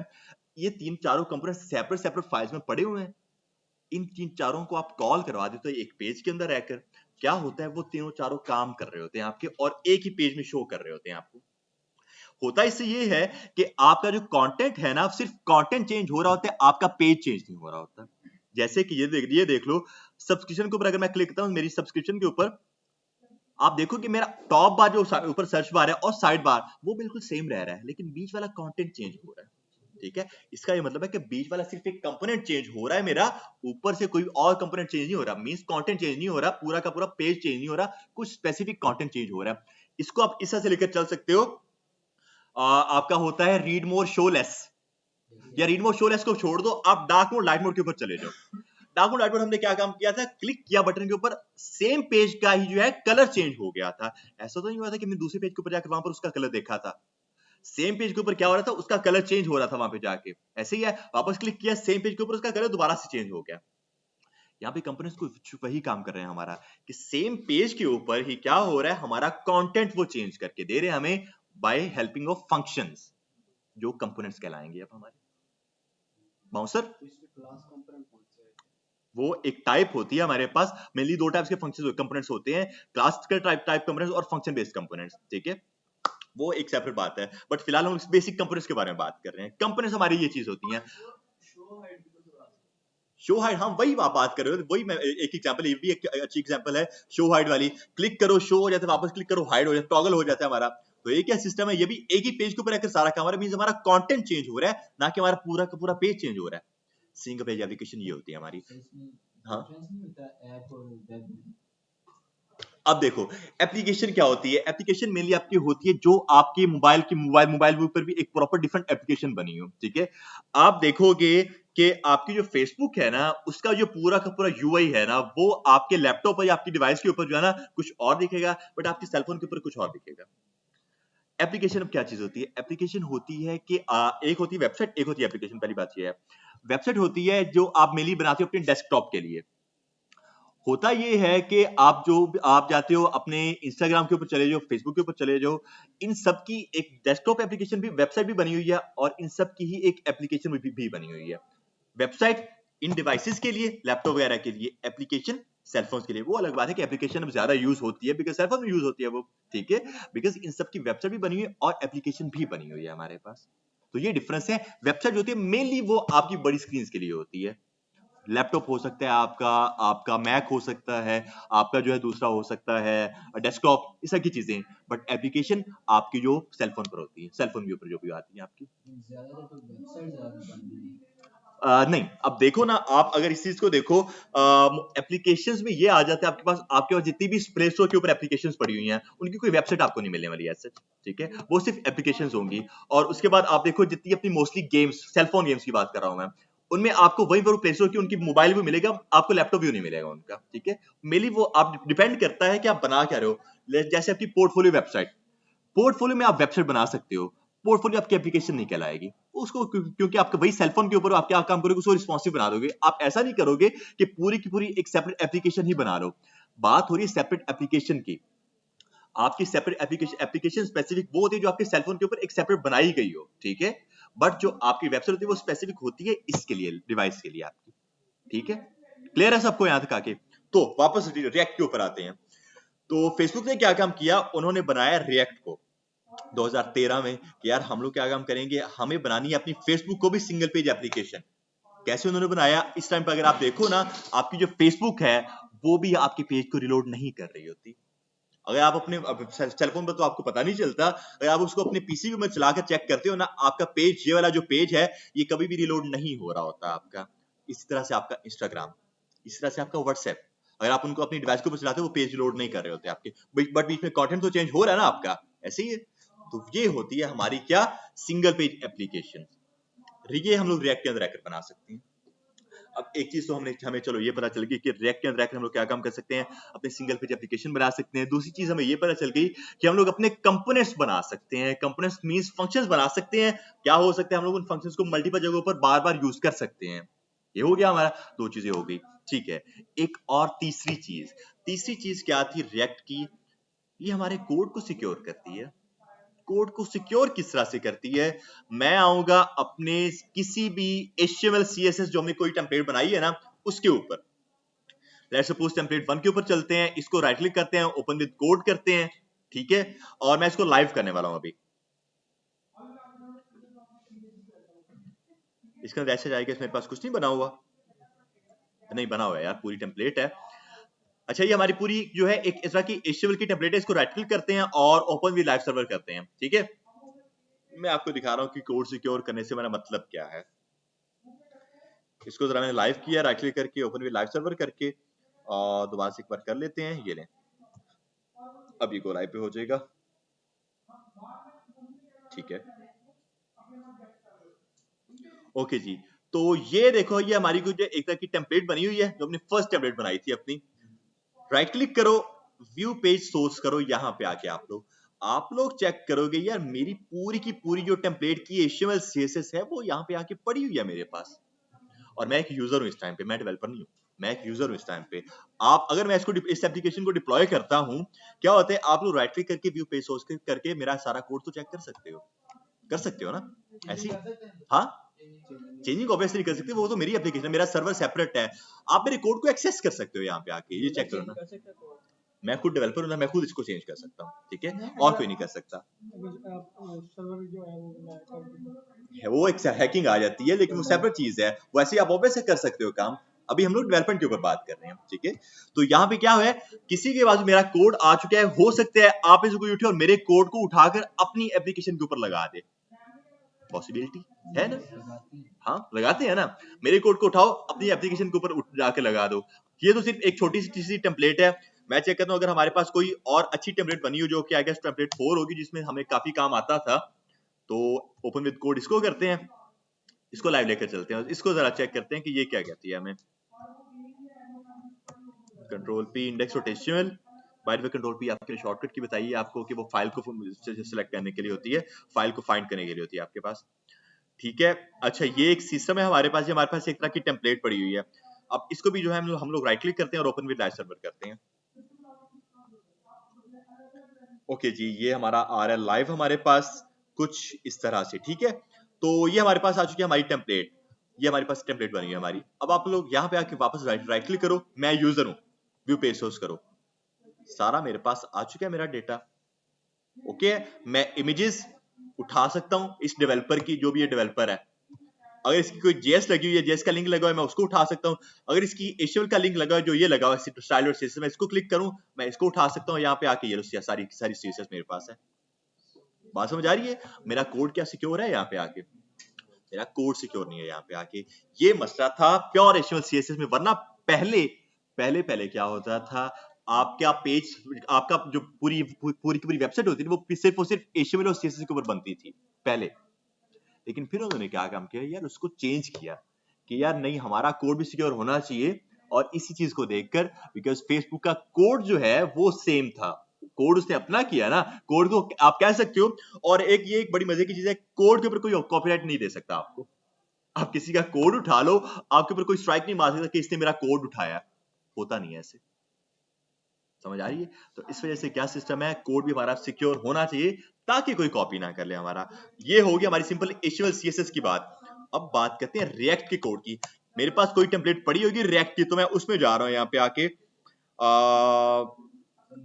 ये 3-4 कंपोनेंट्स सेपरेट फाइल्स में पड़े हुए हैं। इन 3-4 को आप कॉल करवा देते हो एक पेज के अंदर रहकर, क्या होता है, वो तीनों चारों काम कर रहे होते हैं आपके, और एक ही पेज में शो कर रहे होते हैं आपको। होता इससे ये है कि आपका जो कंटेंट है ना, सिर्फ कंटेंट चेंज हो रहा होता है, आपका पेज चेंज नहीं हो रहा होता। जैसे कि ये देख लो, सब्सक्रिप्शन के ऊपर अगर मैं क्लिक करता हूं, मेरी सब्सक्रिप्शन के ऊपर आप देखो कि मेरा टॉप बार जो ऊपर सर्च बार है और साइड बार वो बिल्कुल सेम रह रहा है, लेकिन बीच वाला कंटेंट चेंज हो रहा है। ठीक है, इसका ये मतलब है कि बीच वाला सिर्फ एक कंपोनेंट चेंज हो रहा है मेरा, ऊपर से कोई और कंपोनेंट चेंज नहीं हो रहा। मींस कंटेंट चेंज नहीं हो रहा, पूरा का पूरा पेज चेंज नहीं हो रहा, कुछ स्पेसिफिक कंटेंट चेंज हो रहा है। इसको आप इस तरह से लेकर चल सकते हो, आपका होता है रीड मोर शो लेस, या रीड मोर शो लेस को छोड़ दो, आप डार्क मोड लाइट मोड के ऊपर चले जाओ। डार्क मोड लाइट मोड हमने क्या काम किया था, क्लिक किया बटन के ऊपर, सेम पेज का ही जो है कलर चेंज हो गया था। ऐसा तो नहीं हुआ था कि हमने दूसरे पेज के ऊपर जाकर वहां पर उसका कलर देखा था। सेम पेज के ऊपर क्या हो रहा था, उसका कलर चेंज हो रहा था वहां पे जाके। ऐसे ही है, वापस क्लिक किया सेम पेज के ऊपर, उसका कलर दोबारा से चेंज हो गया। यहाँ पे कंपनीज को वही काम कर रहे हैं हमारा, कि सेम पेज के ऊपर ही क्या हो रहा है, हमारा कंटेंट वो चेंज करके दे रहे हैं हमें बाय हेल्पिंग ऑफ फंक्शंस, जो कंपोनेंट्स कहलाएंगे अब हमारे। बाउंसर वो एक टाइप होती है हमारे पास, मेनली 2 टाइप्स के फंक्शंस कंपोनेंट्स होते हैं, क्लास के टाइप कंपोनेंट्स और फंक्शन बेस्ड कंपोनेंट्स। ठीक है, वो एक सेपरेट बात है, बट फिलहाल हम बेसिक कंपोनेंट्स के बारे में बात कर रहे हैं। कंपोनेंट्स हमारी ये चीज होती हैं। शो हाइड, हम वही बात कर रहे हो, वही मैं एक एग्जांपल, ये भी एक अच्छी एग्जांपल है शो हाइड वाली। क्लिक करो शो हो जाता है, वापस क्लिक करो हाइड हो जाता है, टॉगल हो जाता है हमारा। तो ये क्या सिस्टम है, ये भी एक ही पेज के ऊपर रहकर सारा काम हो रहा है, मींस हमारा कंटेंट चेंज हो रहा है, ना कि हमारा पूरा का पूरा पेज चेंज हो रहा है। सिंगल पेज एप्लीकेशन ये होती है हमारी। हाँ, अब देखो एप्लीकेशन क्या होती है। एप्लीकेशन मेनली आपकी होती है जो आपके मोबाइल पर भी एक प्रॉपर डिफरेंट एप्लीकेशन बनी हो। ठीक है, आप देखोगे कि आपकी जो फेसबुक है ना, उसका जो पूरा का पूरा यूआई है ना, वो आपके लैपटॉप या आपकी डिवाइस के ऊपर जो है ना कुछ और दिखेगा, बट आपके सेलफोन के ऊपर कुछ और दिखेगा। एप्लीकेशन अब क्या चीज होती है, एप्लीकेशन होती है कि एक होती है वेबसाइट, एक होती है एप्लीकेशन। पहली बात ये है, वेबसाइट होती है जो आप मेनली बनाते हो अपने डेस्कटॉप के लिए। होता ये है कि आप जाते हो अपने इंस्टाग्राम के ऊपर चले जाओ, फेसबुक के ऊपर चले जाओ, इन सब की एक डेस्कटॉप एप्लीकेशन भी, वेबसाइट भी बनी हुई है, और इन सब की ही एक एप्लीकेशन भी बनी हुई है। वेबसाइट इन डिवाइसेस के लिए, लैपटॉप वगैरह के लिए, एप्लीकेशन सेलफोन्स के लिए। वो अलग बात है कि एप्लीकेशन अब ज्यादा यूज होती है बिकॉज सेलफोन में यूज होती है वो। ठीक है, बिकॉज इन सब की वेबसाइट भी बनी हुई है और एप्लीकेशन भी बनी हुई है हमारे पास। तो ये डिफरेंस है। वेबसाइट जो होती है मेनली वो आपकी बड़ी स्क्रीन के लिए होती है। लैपटॉप हो सकता है आपका मैक हो सकता है, आपका जो है दूसरा हो सकता है डेस्कटॉप, इस तरह की चीजें। बट एप्लीकेशन आपकी जो सेलफोन पर होती है, सेलफोन के ऊपर जो भी आती है आपकी। नहीं, अब देखो ना, आप अगर इस चीज को देखो, एप्लीकेशंस में ये आ जाते हैं आपके पास जितनी भी प्ले स्टोर के ऊपर एप्लीकेशंस पड़ी हुई हैं, उनकी कोई वेबसाइट आपको नहीं मिलने वाली है सच। ठीक है, वो सिर्फ एप्लीकेशंस होंगी। और उसके बाद आप देखो जितनी अपनी मोस्टली गेम्स, सेलफोन गेम्स की बात कर रहा हूं मैं, उनमें आपको वही प्ले स्टोर की उनकी मोबाइल भी मिलेगा, आपको लैपटॉप भी नहीं मिलेगा उनका, ठीक है। मेनली वो आप डिपेंड करता है कि आप बना क्या रहे हो। जैसे आपकी पोर्टफोलियो वेबसाइट, पोर्टफोलियो में आप वेबसाइट बना सकते हो, पोर्टफोलियो आपकी एप्लीकेशन नहीं कहलाएगी उसको, क्योंकि आपका वही सेलफोन के ऊपर आप क्या काम करोगे, उसको रिस्पॉन्सिव बना दोगे। आप ऐसा नहीं करोगे कि पूरी की पूरी एक सेपरेट एप्लीकेशन ही बना रहे हो। बात हो रही है सेपरेट एप्लीकेशन की, आपकी सेपरेट एप्लीकेशन स्पेसिफिक वो होती है जो आपके सेलफोन के ऊपर एक सेपरेट बनाई गई हो, ठीक है। बट जो आपकी वेबसाइट होती है वो स्पेसिफिक होती है इसके लिए, डिवाइस के लिए आपकी, ठीक है। क्लियर है सबको यहां तक आके? तो वापस रिएक्ट के ऊपर आते हैं। तो फेसबुक ने क्या काम किया, उन्होंने बनाया रिएक्ट को 2013 में कि यार हम लोग क्या काम करेंगे, हमें बनानी है अपनी फेसबुक को भी सिंगल पेज एप्लीकेशन। कैसे उन्होंने बनाया, इस टाइम पे अगर आप देखो ना, आपकी जो फेसबुक है वो भी आपके पेज को रिलोड नहीं कर रही होती। अगर आप अपने सेलफोन पर तो आपको पता नहीं चलता, अगर आप उसको अपने पीसी में चलाकर चेक करते हो ना, आपका पेज, ये वाला जो पेज है, ये कभी भी रिलोड नहीं हो रहा होता आपका। इसी तरह से आपका इंस्टाग्राम, इसी तरह से आपका व्हाट्सएप, अगर आप उनको अपनी डिवाइस के ऊपर चलाते हो वो पेज लोड नहीं कर रहे होते आपके, बट बीच में कंटेंट तो चेंज हो रहा है ना आपका, ऐसे ही है। तो ये होती है हमारी क्या, सिंगल पेज एप्लीकेशन। ये हम लोग रिएक्ट के अंदर आकर बना सकते हैं। अब एक चीज तो हमें चलो ये पता चल गई कि रिएक्ट के अंदर आकर हम लोग क्या काम कर सकते हैं, अपने सिंगल पेज एप्लीकेशन बना सकते हैं। दूसरी चीज हमें ये पता चल गई कि हम लोग अपने कंपोनेंट्स बना सकते हैं। कंपोनेंट्स मींस फंक्शंस बना सकते हैं। क्या हो सकता है, हम लोग उन फंक्शंस को मल्टीपल जगहों पर बार बार यूज कर सकते हैं। ये हो गया हमारा, दो चीजें हो गई, ठीक है। एक और तीसरी चीज क्या थी रिएक्ट की, ये हमारे कोड को सिक्योर करती है। कोड को सिक्योर किस तरह से करती है, मैं आऊंगा अपने किसी भी HTML CSS जो हमने कोई टेम्पलेट बनाई है ना उसके ऊपर, लेट्स सपोज टेम्पलेट 1 के ऊपर चलते हैं, इसको राइट क्लिक करते हैं, ओपन विद कोड करते हैं, ठीक है। और मैं इसको लाइव करने वाला हूं अभी। इसका ऐसे जाएगा, इसमें पास कुछ नहीं बना हुआ, नहीं बना हुआ है यार, पूरी टेम्पलेट है। अच्छा, ये हमारी पूरी जो है एक इस तरह की HTML की टेम्पलेट है, इसको राइट क्लिक करते हैं और ओपन विद लाइव सर्वर करते हैं, ठीक है। मैं आपको दिखा रहा हूं कि कोड सिक्योर करने से मेरा मतलब क्या है। इसको जरा मैंने लाइव किया, राइट क्लिक करके ओपन विद लाइव सर्वर करके, और दोबारा से एक बार कर लेते हैं, ये लें, अब ये गो लाइव पे हो जाएगा, ठीक है। ओके जी, तो ये देखो, ये हमारी कुछ एक तरह की टेम्पलेट बनी हुई है जो हमने फर्स्ट टेम्पलेट बनाई थी अपनी। राइट क्लिक करो, व्यू पेज सोर्स करो, यहां पे आके आप लोग चेक करोगे यार मेरी पूरी की पूरी जो टेम्पलेट की HTML CSS है वो यहाँ पे आके पड़ी हुई है मेरे पास। और मैं एक यूजर हूँ इस टाइम पे, मैं डेवलपर नहीं हूँ, मैं एक यूजर हूँ इस टाइम पे। आप अगर मैं इसको इस एप्लीकेशन को डिप्लॉय करता हूँ, क्या होता है, आप लोग राइट क्लिक करके व्यू पेज सोर्स करके मेरा सारा कोड तो चेक कर सकते हो ना, ऐसी। हाँ, चेंजिंग ऑब्वियसली कर सकते हो, वो तो मेरी एप्लीकेशन, मेरा सर्वर सेपरेट है, आप मेरे कोड को एक्सेस कर सकते हो यहाँ पे आके, ये चेक करो ना। मैं खुद डेवलपर हूँ ना, मैं खुद इसको चेंज कर सकता हूँ, ठीक है, और कोई नहीं कर सकता। सर्वर जो है वो एक हैकिंग आ जाती है, लेकिन वो सेपरेट चीज है, वैसे आप ऑब्वियसली कर सकते हो काम। अभी हम लोग डेवलपमेंट के ऊपर बात कर रहे हैं, ठीक है। तो यहाँ पे क्या है, किसी के पास मेरा कोड आ चुका है, हो सकता है आप इसको उठे और मेरे कोड को उठाकर अपनी एप्लीकेशन के ऊपर लगा दे, पॉसिबिलिटी है ना। हाँ, लगाते हैं ना, मेरे कोड को उठाओ अपनी एप्लीकेशन के ऊपर जाके लगा दो। ये तो सिर्फ एक छोटी सी टेम्पलेट है। मैं चेक करता हूँ अगर हमारे पास कोई और अच्छी टेम्पलेट बनी हो, जो कि आई गेस टेम्पलेट 4 होगी, जिसमें हमें काफी काम आता था, तो ओपन विद कोड इसको करते हैं, इसको लाइव लेकर चलते हैं, इसको जरा चेक करते हैं कि ये क्या कहती है हमें। Control P index.html, by the way control P आपके लिए शॉर्टकट की बताइए आपको कि वो फाइल को सिलेक्ट करने के लिए होती है, फाइल को फाइंड करने के लिए होती है आपके पास, ठीक है। अच्छा, ये एक सिस्टम है हमारे पास, ये हमारे पास एक तरह की टेम्पलेट पड़ी हुई है। अब इसको भी जो है हम लोग राइट क्लिक करते हैं और ओपन विद लाइव सर्वर करते हैं। ओके जी, ये हमारा आ रहा है लाइव हमारे पास कुछ इस तरह से, ठीक है। तो ये हमारे पास आ चुकी है हमारी टेम्पलेट, ये हमारे पास टेम्पलेट बनी है हमारी। अब आप लोग यहाँ पे आके वापस राइट क्लिक करो, मैं यूजर हूँ, व्यू पेज सोर्स करो, सारा मेरे पास आ चुका है मेरा डेटा, ओके। मैं इमेजेस उठा सकता हूँ इस डेवलपर की, जो भी ये डेवलपर है, अगर इसकी कोई जेएस लगी हुई है, जेएस का लिंक लगा हुआ है, मैं उसको उठा सकता हूँ। अगर इसकी HTML का लिंक लगा है, जो ये लगा हुआ है स्टाइल और CSS, मैं इसको क्लिक करूँ, मैं इसको उठा सकता हूँ, यहाँ पे आके ये सारी CSS मेरे पास है। बात समझ आ रही है, मेरा कोड क्या सिक्योर है, यहाँ पे आके मेरा कोड सिक्योर नहीं है यहाँ पे आके। ये मसला था प्योर HTML CSS में, वरना पहले क्या होता था, आपका पेज, आपका जो पूरी की पूरी वेबसाइट होती थी, वो सिर्फ और सिर्फ HTML और CSS के ऊपर बनती थी पहले। लेकिन फिर उन्होंने क्या काम किया यार, उसको चेंज किया कि यार नहीं, हमारा कोड भी सिक्योर होना चाहिए। और इसी चीज को देखकर, बिकॉज फेसबुक का कोड जो है वो सेम था, कोड उसने अपना किया ना, कोड को आप कह सकते हो। और एक ये एक बड़ी मजे की चीज है, कोड के ऊपर कोई कॉपीराइट नहीं दे सकता आपको। आप किसी का कोड उठा लो, आपके ऊपर कोई स्ट्राइक नहीं मार सकता कि इसने मेरा कोड उठाया। होता नहीं है ऐसे, समझ आ रही है? तो इस वजह से क्या सिस्टम है, कोड भी हमारा सिक्योर होना चाहिए ताकि कोई कॉपी ना कर ले हमारा। ये होगी हमारी सिंपल HTML CSS की बात। अब बात करते हैं रिएक्ट के कोड की। मेरे पास कोई टेम्पलेट पड़ी होगी रिएक्ट की, तो मैं उसमें जा रहा हूं यहाँ पे आके।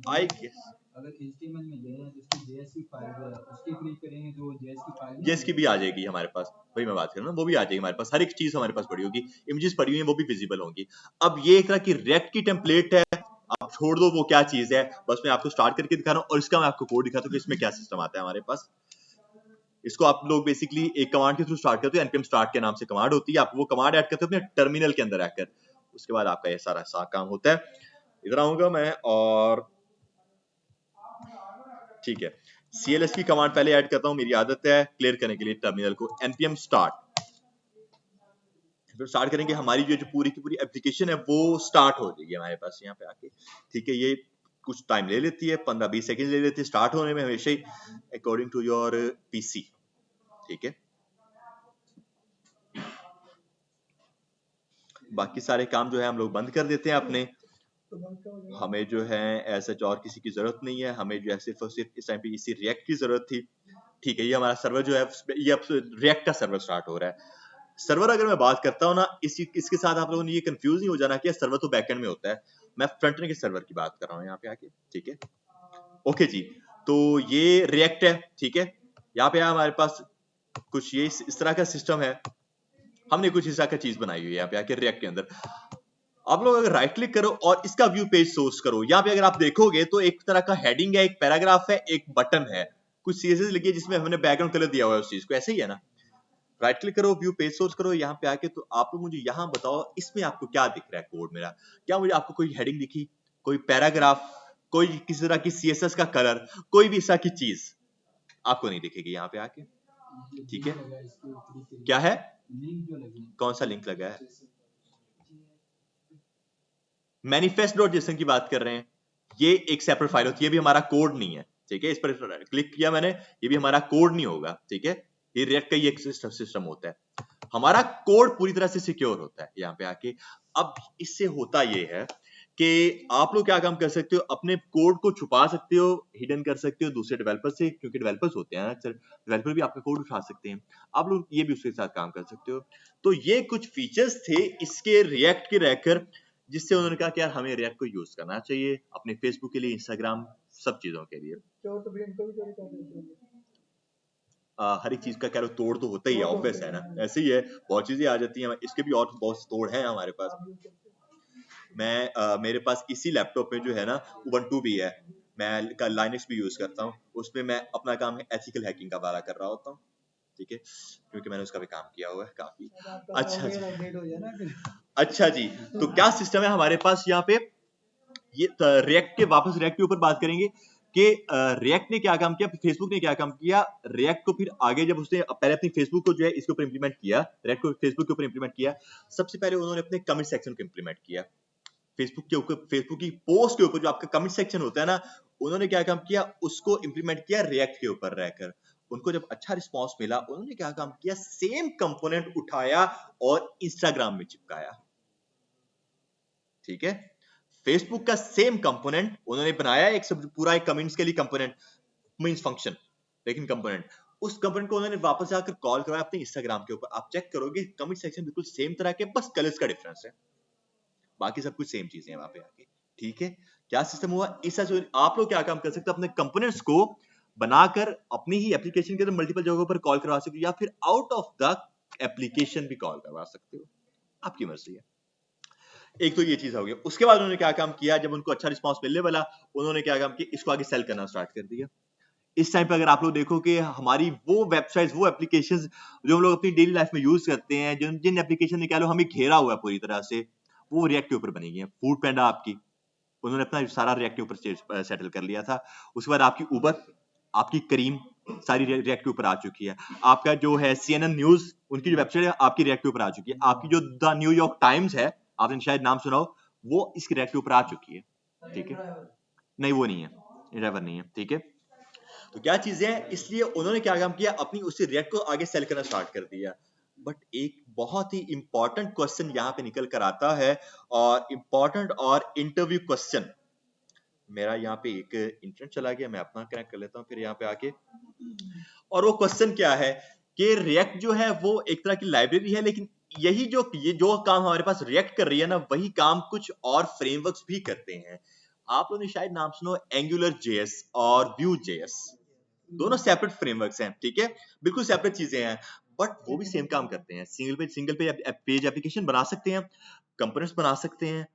आई गेस अगर HTML में गए हैं तो उसकी JS की फाइल है, उसकी क्लिक करेंगे तो JS की फाइल नहीं जेएस की भी आ जाएगी हमारे पास, वही मैं बात कर रहा हूँ, वो भी आ जाएगी हमारे पास, हर एक चीज हमारे पास पड़ी होगी, इमेजेस पड़ी हुई हैं वो भी विजिबल होंगी। अब ये एक तरह की रिएक्ट की टेम्पलेट है, आप छोड़ दो वो क्या चीज है, बस मैं आपको स्टार्ट करके दिखा रहा हूँ और इसका मैं आपको कोड दिखाता हूँ कि इसमें क्या सिस्टम आता है हमारे पास। इसको आप लोग बेसिकली एक कमांड के थ्रू स्टार्ट करते हो, npm start के नाम से कमांड होती है, आप वो कमांड ऐड करते हो अपने टर्मिनल के अंदर आकर, उसके बाद आपका ये सारा काम होता है। इधर आऊंगा मैं और ठीक है, CLS की कमांड पहले ऐड करता हूं, मेरी आदत है क्लियर करने के लिए टर्मिनल को, npm start। फिर स्टार्ट करेंगे, हमारी जो पूरी की पूरी एप्लीकेशन है वो स्टार्ट हो जाएगी हमारे पास यहाँ पे आके। ठीक है, ये कुछ टाइम ले लेती है, 15-20 सेकंड ले लेती है स्टार्ट होने में हमेशा ही, अकॉर्डिंग टू योर PC। ठीक है, बाकी सारे काम जो है हम लोग बंद कर देते हैं अपने, तो बंद का हो जाएगा। हमें जो है ऐसा और किसी की जरूरत नहीं है, हमें जो है सिर्फ और सिर्फ इस टाइम पे इसी रिएक्ट की जरूरत थी। ठीक है, ये हमारा सर्वर जो है ये अब रिएक्ट का सर्वर स्टार्ट हो रहा है। सर्वर अगर मैं बात करता हूँ ना, इसके साथ आप लोगों ने ये कंफ्यूज नहीं हो जाना कि सर्वर तो बैकएंड में होता है, मैं फ्रंट एंड के सर्वर की बात कर रहा हूँ यहाँ पे आके। ठीक है, ओके जी, तो ये रिएक्ट है। ठीक है, यहाँ पे हमारे पास कुछ ये इस तरह का सिस्टम है, हमने कुछ इस तरह का चीज बनाई हुई है यहाँ पे आके रिएक्ट के अंदर। आप लोग अगर राइट क्लिक करो और इसका व्यू पेज सोर्स करो, यहाँ पे अगर आप देखोगे तो एक तरह का हेडिंग है, एक पैराग्राफ है, एक बटन है, कुछ CSS लिखी है जिसमें हमने बैकग्राउंड कलर दिया हुआ है उस चीज को, ऐसे ही है ना। राइट क्लिक करो, व्यू पेज सोर्स करो, यहाँ पे आके तो आप लोग मुझे यहाँ बताओ इसमें आपको क्या दिख रहा है कोड मेरा, क्या मुझे आपको कोई हेडिंग दिखी, कोई पैराग्राफ, कोई किसी तरह की CSS का कलर, कोई भी इस तरह की चीज आपको नहीं दिखेगी यहाँ पे आके। ठीक है, क्या है, लिंक जो लगी कौन सा लिंक लगा है, manifest.json की बात कर रहे हैं, ये एक सेपरेट फाइल होती है, ये भी हमारा कोड नहीं है। ठीक है, इस पर क्लिक किया मैंने, ये भी हमारा कोड नहीं होगा। ठीक है, ये रिएक्ट का ही एक सिस्टम होता है, हमारा कोड पूरी तरह से सिक्योर होता है यहाँ पे आके। अब इससे होता ये है कि आप लोग क्या काम कर सकते हो, अपने कोड को छुपा सकते हो, हिडन कर सकते हो दूसरे डेवलपर से, क्योंकि डेवलपर्स होते हैं अक्सर, डेवलपर भी आपका कोड उठा सकते हैं, आप लोग ये भी उसके साथ काम कर सकते हो। तो ये कुछ फीचर्स थे इसके रिएक्ट के रहकर, जिससे उन्होंने कहा कि यार हमें रिएक्ट को यूज करना चाहिए अपने फेसबुक के लिए, इंस्टाग्राम, सब चीजों के लिए। चोर तो भी इनको भी चोरी कर देते हैं। हर एक चीज का कह लो तोड़ तो होता ही है, ऑब्वियस है ना, ऐसे ही है, बहुत चीजें आ जाती हैं, इसके भी और बहुत तोड़ है हमारे पास। आप यूज करते हैं। मैं मेरे पास इसी लैपटॉप में जो है ना Ubuntu भी है, मैं लाइनक्स भी यूज करता हूँ, उसमें मैं अपना काम एथिकल हैकिंग का वाला कर रहा होता हूँ। ठीक है, क्योंकि मैंने उसका भी काम किया हुआ है काफी। अब आपका अच्छा सॉफ्टवेयर जी, अपडेट हो जाए ना फिर। अच्छा जी, तो क्या सिस्टम है हमारे पास यहाँ पे, ये रिएक्ट के, वापस रिएक्ट के ऊपर बात करेंगे कि रिएक्ट ने क्या काम किया, फेसबुक ने क्या काम किया, रिएक्ट को फिर आगे जब उसने पहले अपनी फेसबुक को जो है इसके ऊपर इंप्लीमेंट किया, रिएक्ट को फेसबुक के ऊपर इंप्लीमेंट किया, सबसे पहले उन्होंने अपने कमेंट सेक्शन को इंप्लीमेंट किया। फेसबुक के ऊपर, फेसबुक की पोस्ट के ऊपर जो आपका कमेंट सेक्शन होता है ना, उन्होंने क्या काम किया, उसको इंप्लीमेंट किया रिएक्ट के ऊपर रहकर। उनको जब अच्छा रिस्पांस मिला, उन्होंने क्या काम किया, सेम कंपोनेंट उठाया और इंस्टाग्राम में चिपकाया। ठीक है, फेसबुक का सेम कंपोनेंट उन्होंने बनाया, एक सब पूरा एक कमेंट्स के लिए कंपोनेंट, मींस फंक्शन, लेकिन कंपोनेंट, उस कंपोनेंट को उन्होंने वापस जाकर कॉल करवाया अपने इंस्टाग्राम के ऊपर। आप चेक करोगे कमेंट सेक्शन बिल्कुल सेम तरह के, बस कलर्स का डिफरेंस है, बाकी सब कुछ सेम चीजें हैं वहां पे आके। ठीक है, क्या सिस्टम हुआ, इस तरह से आप लोग क्या काम कर सकते हो, अपने कंपोनेंट्स को बनाकर अपनी ही एप्लीकेशन के अंदर मल्टीपल जगहों पर कॉल करवा सकते हो, या फिर आउट ऑफ द एप्लीकेशन भी कॉल करवा सकते हो, आपकी मर्जी है। एक तो ये चीज हो गई, उसके बाद उन्होंने क्या काम किया, जब उनको अच्छा रिस्पांस मिलने वाला, उन्होंने क्या काम किया, इसको आगे सेल करना स्टार्ट कर दिया। इस टाइम पे अगर आप लोग देखो कि हमारी वो वेबसाइट्स, वो एप्लीकेशंस जो हम लोग अपनी डेली लाइफ में यूज करते हैं, जिन एप्लीकेशन ने क्या लो हमें घेरा हुआ है पूरी तरह से, वो रिएक्ट के ऊपर बनी गई है। फूड पैंडा आपकी, उन्होंने अपना सारा रिएक्ट के ऊपर सेटल कर लिया था। उसके बाद आपकी उबर, आपकी करीम, सारी रिएक्ट के ऊपर आ चुकी है। आपका जो है CNN न्यूज, उनकी जो वेबसाइट है आपकी रिएक्ट के ऊपर आ चुकी है। आपकी जो द न्यूयॉर्क टाइम्स है, आपने शायद नाम सुना हो, वो इसकी रिएक्ट के ऊपर आ चुकी है। ठीक है, नहीं वो नहीं है, ड्राइवर नहीं है। ठीक है, तो क्या चीजें हैं, इसलिए उन्होंने क्या काम किया, अपनी उसी रिएक्ट को आगे सेल करना स्टार्ट कर दिया। बट एक बहुत ही इंपॉर्टेंट क्वेश्चन यहाँ पे निकल कर आता है, और इंपॉर्टेंट और इंटरव्यू क्वेश्चन। मेरा यहाँ पे एक इंटरनेट चला गया, मैं अपना कनेक्ट कर लेता हूँ फिर यहाँ पे आके। और वो क्वेश्चन क्या है कि रिएक्ट जो है वो एक तरह की लाइब्रेरी है, लेकिन यही ये जो काम हमारे पास रिएक्ट कर रही है ना, वही काम कुछ और फ्रेमवर्क्स भी करते हैं। आप लोगों ने शायद नाम सुनो एंगुलर जेएस और व्यू जेएस, दोनों सेपरेट फ्रेमवर्क्स हैं। ठीक है, बिल्कुल सेपरेट चीजें हैं, बट वो भी सेम काम करते हैं। सिंगल पेज एप्लीकेशन बना सकते हैं, कंपोनेंट्स बना सकते हैं,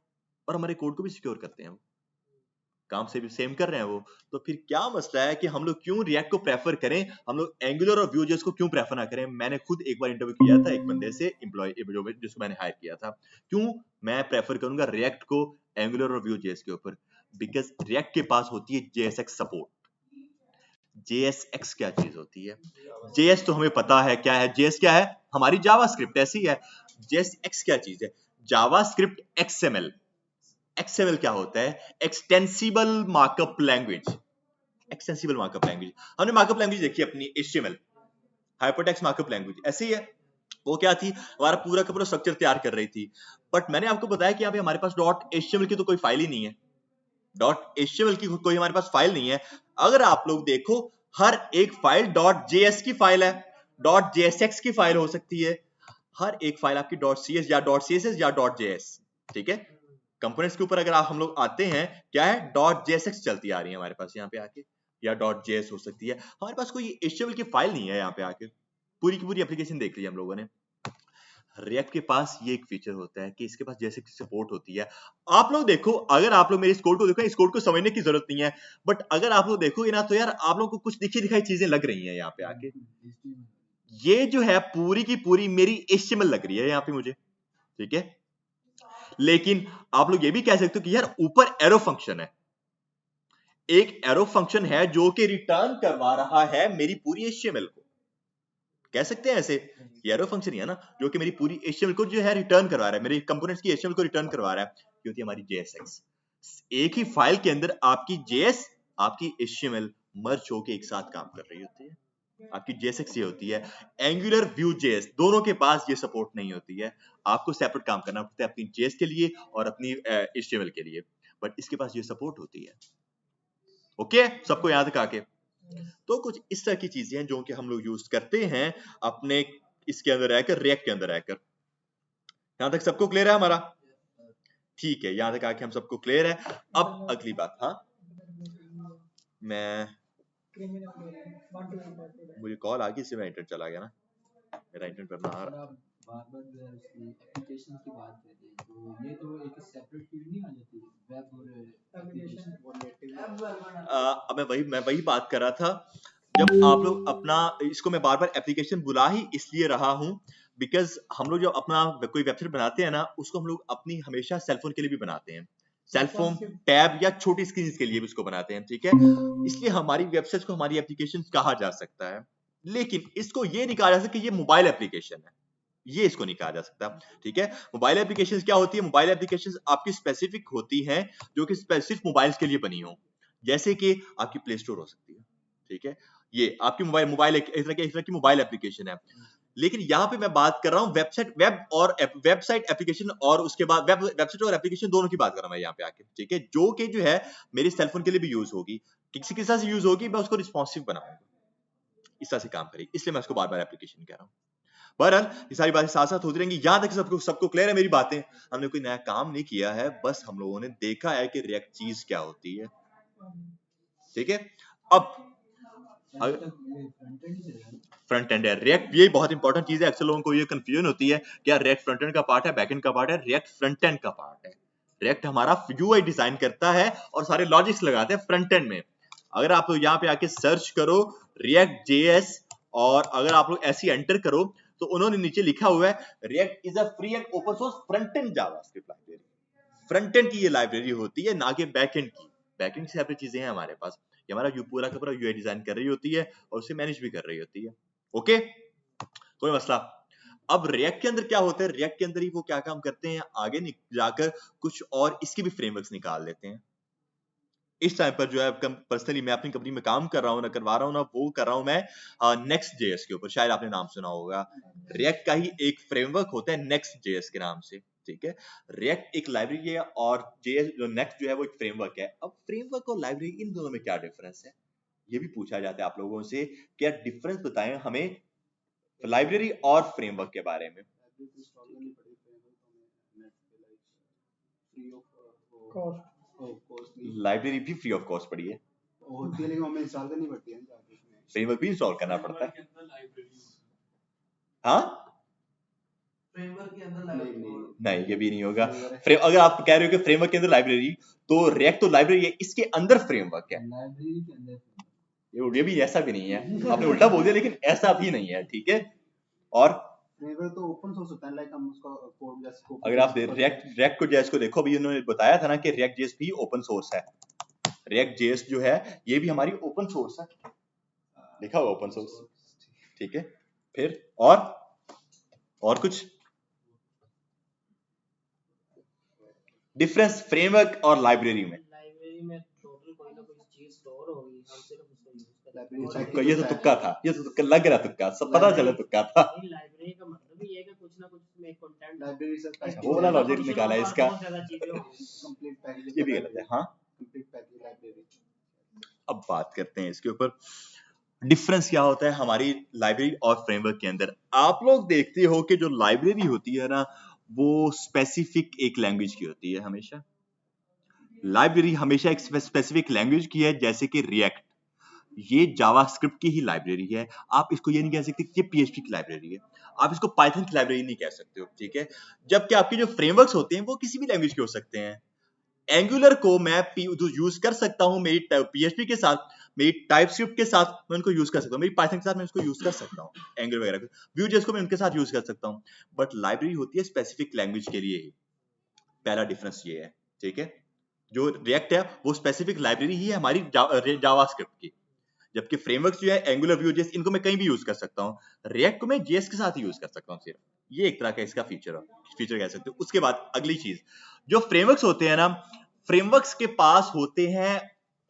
और हमारे कोड को भी सिक्योर करते हैं। काम से भी सेम कर रहे हैं वो। तो फिर क्या मसला है कि हम लोग क्यों रिएक्ट को प्रेफर करें, हम लोग एंगुलर और व्यूजेस को क्यों प्रेफर ना करें। मैंने खुद एक बार इंटरव्यू किया था एक बंदे से, एम्प्लॉय जिसको मैंने हायर किया था, क्यों मैं प्रेफर करूंगा रिएक्ट को एंगुलर और व्यूजेस के ऊपर, बिकॉज रिएक्ट के पास होती है JSX सपोर्ट। JSX क्या चीज होती है? JS तो हमें पता है क्या है, JS क्या है, हमारी जावास्क्रिप्ट ऐसी है। JSX क्या चीज है? JavaScript XML। XML क्या होता है? Extensible markup language. Extensible markup language, हमने मार्कअप लैंग्वेज देखी अपनी HTML, हाइपरटेक्स्ट मार्कअप लैंग्वेज, ऐसे ही है। वो क्या थी, हमारा पूरा का पूरा स्ट्रक्चर तैयार कर रही थी। बट मैंने आपको बताया कि यहाँ पे हमारे पास .html की तो कोई फाइल ही नहीं है, .html की कोई हमारे पास फाइल नहीं है। अगर आप लोग देखो, हर एक फाइल .js की फाइल है, .jsx की फाइल हो सकती है, हर एक फाइल आपकी .cs या .css या .js। ठीक है, कंपोनेंट्स के ऊपर अगर हम लोग आते हैं, क्या है, .jsx चलती आ रही है हमारे पास यहाँ पे आके, या .js हो सकती है। हमारे पास कोई HTML की फाइल नहीं है यहाँ पे आके, पूरी की पूरी एप्लीकेशन देख ली हम लोगों ने। रिएक्ट के पास ये एक फीचर होता है कि इसके पास जैसे की सपोर्ट होती है। आप लोग देखो, अगर आप लोग मेरे इस कोड को देखो, इस कोड को समझने की जरूरत नहीं है, बट अगर आप लोग देखोगे ना, तो यार आप लोगों को कुछ दिखी दिखाई चीजें लग रही हैं यहाँ पे आके। ये जो है पूरी की पूरी मेरी HTML लग रही है यहाँ पे मुझे। ठीक है, लेकिन आप लोग ये भी कह सकते हो कि यार ऊपर एरो फंक्शन है, एक एरो फंक्शन है जो कि रिटर्न करवा रहा है मेरी पूरी HTML को। कह सकते हैं ऐसे, ये एरो फंक्शन ही है ना, जो कि मेरी पूरी HTML को जो है रिटर्न करवा रहा है, मेरे कंपोनेंट्स की HTML को रिटर्न करवा रहा है, क्योंकि हमारी JSX। एक ही फाइल के अंदर आपकी JS, आपकी HTML मर्ज होके एक साथ काम कर रही होती है। आपकी JSX ये होती है। एंगुलर व्यू JS दोनों के पास ये सपोर्ट नहीं होती है, आपको सेपरेट काम करना पड़ता है अपनी JS के लिए और अपनी HTML के लिए, बट इसके पास ये सपोर्ट होती है। ओके, सबको याद तक आके। तो कुछ इस तरह की चीजें हैं जो कि हम लोग यूज करते हैं अपने इसके अंदर रहकर, रिएक्ट के अंदर रहकर। यहां तक सबको क्लियर है हमारा? ठीक है, यहां तक आके हम सबको क्लियर है। अब अगली बात, हाँ मैं मुझे कॉल आ गई, इससे मैं इंटरनेट चला गया ना, मेरा इंटरनेट पर ना आ रहा। बार-बार जो है उसकी एप्लीकेशन की बात कर रहे हैं, तो ये तो एक सेपरेट फील्ड नहीं आ जाती, वेब और एप्लीकेशन। अब मैं वही बात कर रहा था, जब आप लोग अपना, इसको मैं बार बार एप्लीकेशन बुला ही इसलिए रहा हूं, बिकॉज हम लोग जब अपना कोई वेबसाइट बनाते हैं ना, उसको हम लोग अपनी हमेशा सेलफोन के लिए भी बनाते हैं, सेलफोन, टैब या छोटी स्क्रीन के लिए भी उसको बनाते हैं। ठीक है, इसलिए हमारी वेबसाइट को हमारी एप्लीकेशन कहा जा सकता है, लेकिन इसको ये नहीं कहा जा सकता कि ये मोबाइल एप्लीकेशन है, ये इसको नहीं कहा जा सकता। ठीक है, मोबाइल एप्लीकेशंस क्या होती है, मोबाइल एप्लीकेशंस आपकी स्पेसिफिक होती हैं, जो कि स्पेसिफिक मोबाइल्स के लिए बनी हो, जैसे कि आपकी प्ले स्टोर हो सकती है। ठीक है, ये आपकी मोबाइल एक तरह की मोबाइल एप्लीकेशन है। लेकिन यहाँ पे मैं बात कर रहा हूँ वेबसाइट, वेबसाइट एप्लीकेशन, और उसके बाद वेबसाइट और एप्लीकेशन दोनों की बात कर रहा हूँ मैं यहाँ पे आके। ठीक है, जो कि जो है मेरी सेलफोन के लिए भी यूज होगी, किसी के साथ यूज होगी, मैं उसको रिस्पॉन्सिव बनाऊंगा, इस तरह से काम करेगी, इसलिए मैं उसको बार बार एप्लीकेशन कह रहा हूँ। बहरहाल ये सारी बातें साथ साथ होती रहेंगी। यहां तक सबको क्लियर है मेरी बातें? हमने कोई नया काम नहीं किया है, बस हम लोगों ने देखा है कि रिएक्ट चीज क्या होती है। ठीक है, अब फ्रंट एंड है रिएक्ट, ये बहुत इंपॉर्टेंट चीज है। अक्सर लोगों को ये कंफ्यूजन होती है क्या रिएक्ट फ्रंट एंड का पार्ट है, बैक एंड का पार्ट है? रिएक्ट फ्रंट एंड का पार्ट है। रिएक्ट हमारा यूआई डिजाइन करता है और सारे लॉजिक्स लगाते हैं फ्रंट एंड में। अगर आप लोग यहाँ पे आके सर्च करो रिएक्ट जेएस, और अगर आप लोग ऐसे एंटर करो, तो उन्होंने नीचे लिखा हुआ है react is a free and open source front end JavaScript library. Front end की ये लाइब्रेरी होती है, ना कि बैक एंड की। बैक एंड से सेपरेट चीजें हैं हमारे पास, ये हमारा पूरा का पूरा यूआई डिजाइन कर रही होती है और उसे मैनेज भी कर रही होती है। ओके, कोई मसला। अब रिएक्ट के अंदर क्या होता है, रिएक्ट के अंदर ही वो क्या काम करते हैं, आगे जाकर कुछ और इसके भी फ्रेमवर्क्स निकाल लेते हैं। इस टाइम पर जो है पर्सनली मैं अपनी कंपनी में काम कर रहा हूँ ना, करवा रहा हूँ ना, वो कर रहा हूँ मैं नेक्स्ट जेएस के ऊपर, शायद आपने नाम सुना होगा। रिएक्ट का ही एक फ्रेमवर्क होता है नेक्स्ट जेएस के नाम से, ठीक है। रिएक्ट एक लाइब्रेरी है और जेएस जो नेक्स्ट जो है वो एक फ्रेमवर्क है। अब फ्रेमवर्क और लाइब्रेरी इन दोनों में क्या डिफरेंस है, ये भी पूछा जाता है आप लोगों से, क्या डिफरेंस बताएं हमें लाइब्रेरी और फ्रेमवर्क के बारे में। लाइब्रेरी भी फ्री ऑफ कॉस्ट पड़ी है, होती है लेकिन हमें इंस्टॉल करनी पड़ती है, फ्रेमवर्क भी इंस्टॉल करना पड़ता है। हाँ फ्रेमवर्क के अंदर नहीं, ये भी नहीं होगा। अगर आप कह रहे हो कि फ्रेमवर्क के अंदर लाइब्रेरी, तो रिएक्ट तो लाइब्रेरी है, इसके अंदर फ्रेमवर्क है। लाइब्रेरी के अंदर ये भी ऐसा भी नहीं है, आपने उल्टा बोल दिया, लेकिन ऐसा भी नहीं है, ठीक है। और फ्रेमवर्क तो ओपन सोर्स होता है, लाइक हम उसका कोड जैसे कॉपी, अगर आप रिएक्ट को जेएस को देखो, अभी उन्होंने बताया था ना कि रिएक्ट जेएस भी ओपन सोर्स है। रिएक्ट जेएस जो है ये भी हमारी ओपन सोर्स है, लिखा हुआ ओपन सोर्स, ठीक है। फिर और कुछ डिफरेंस फ्रेमवर्क और लाइब्रेरी में? लाइब्रेरी में टोटल कोई ना कोई चीज स्टोर होगी, हम सिर्फ उसको यूज करते हैं। ये तो तुक्का था, ये तो तुक्का लग रहा, तुक्का सब पता चला तुक्का था। लाइब्रेरी का मतलब ये है कि कुछ ना कुछ में कंटेंट, लाइब्रेरी से वो वाला लॉजिक निकाला है इसका, बहुत ज्यादा चीजें होंगी। कंप्लीट पैकेज, ये भी गलत है। हाँ, कंप्लीट पैकेज लाइब्रेरी। अब बात करते हैं इसके ऊपर, डिफरेंस क्या होता है हमारी लाइब्रेरी और फ्रेमवर्क के अंदर। आप लोग देखते हो कि जो लाइब्रेरी होती है ना, वो स्पेसिफिक एक लैंग्वेज की होती है हमेशा। लाइब्रेरी हमेशा एक स्पेसिफिक लैंग्वेज की है, जैसे कि रिएक्ट, ये जावास्क्रिप्ट की ही लाइब्रेरी है। आप इसको ये नहीं कह सकते कि ये पीएचपी की लाइब्रेरी है, आप इसको पाइथन की लाइब्रेरी नहीं कह सकते हो, ठीक है। जबकि आपके जो फ्रेमवर्क्स होते हैं वो किसी भी लैंग्वेज के हो सकते हैं। एंगुलर को मैं यूज कर सकता हूं मेरी पीएचपी के साथ, मेरी टाइपस्क्रिप्ट के साथ मैं उनको यूज कर सकता हूं, मेरी पाइथन के साथ मैं उसको यूज कर सकता हूं, एंगुलर वगैरह को, व्यूजेस को मैं उनके साथ यूज कर सकता हूं। बट लाइब्रेरी होती है स्पेसिफिक लैंग्वेज के लिए ही, पहला डिफरेंस ये है, ठीक है। जो रिएक्ट है वो स्पेसिफिक लाइब्रेरी ही है हमारी जावास्क्रिप्ट की, जबकि फ्रेमवर्क्स जो है एंगुलर, व्यूजेस, इनको मैं कहीं भी यूज कर सकता हूं। रिएक्ट को मैं जेएस के साथ ही यूज कर सकता हूं सिर्फ, ये एक तरह का इसका फीचर कह सकते हो। उसके बाद अगली चीज, जो फ्रेमवर्क्स होते हैं ना, फ्रेमवर्क्स के पास होते हैं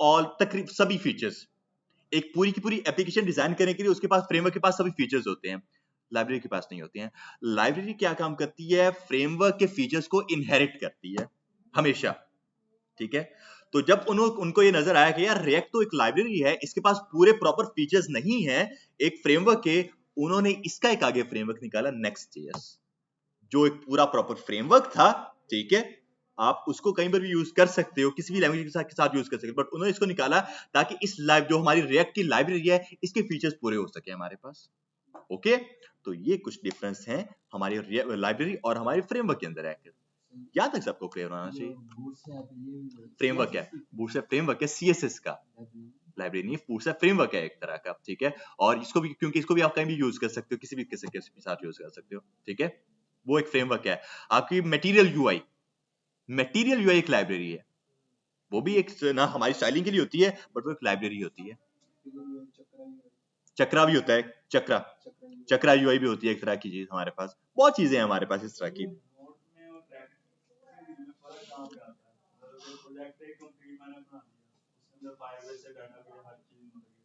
ऑल तकरीबन सभी फीचर्स। एक पूरी की पूरी एप्लीकेशन डिजाइन करने के लिए उसके पास, फ्रेमवर्क के पास सभी फीचर्स होते हैं, लाइब्रेरी के पास नहीं होते हैं। लाइब्रेरी क्या काम करती है, फ्रेमवर्क के फीचर्स को इनहेरिट करती है हमेशा, ठीक है। तो जब उनको ये नजर आया कि यार रिएक्ट तो एक लाइब्रेरी है, इसके पास पूरे प्रॉपर फीचर्स नहीं है एक फ्रेमवर्क के, उन्होंने इसका एक आगे फ्रेमवर्क निकाला नेक्स्ट.js, जो एक पूरा प्रॉपर फ्रेमवर्क था, ठीक है। आप उसको कहीं पर भी यूज कर सकते हो, किसी भी लैंग्वेज के साथ यूज कर सकते हो, बट उन्होंने इसको निकाला ताकि इस जो हमारी रिएक्ट की लाइब्रेरी है, इसके फीचर्स पूरे हो सके हमारे पास। ओके, तो ये कुछ डिफरेंस हैं हमारी लाइब्रेरी और हमारे फ्रेमवर्क के अंदर है। यहाँ तक सबको क्लियर होना चाहिए। फ्रेमवर्क है, बूटस्ट्रैप फ्रेमवर्क है सीएसएस का, लाइब्रेरी नहीं, बूटस्ट्रैप फ्रेमवर्क है एक तरह का, ठीक है। और इसको भी, क्योंकि इसको भी आप कहीं भी यूज कर सकते हो, किसी भी के साथ यूज कर सकते हो, ठीक है। वो एक फ्रेमवर्क है। आपकी मटेरियल यूआई एक लाइब्रेरी है, वो भी एक ना हमारी स्टाइलिंग के लिए होती है, बट वो एक लाइब्रेरी होती है। चक्रा भी होता है, चक्रा यूआई भी होती है एक तरह की चीज हमारे पास, बहुत चीजें हैं हमारे पास इस तरह की।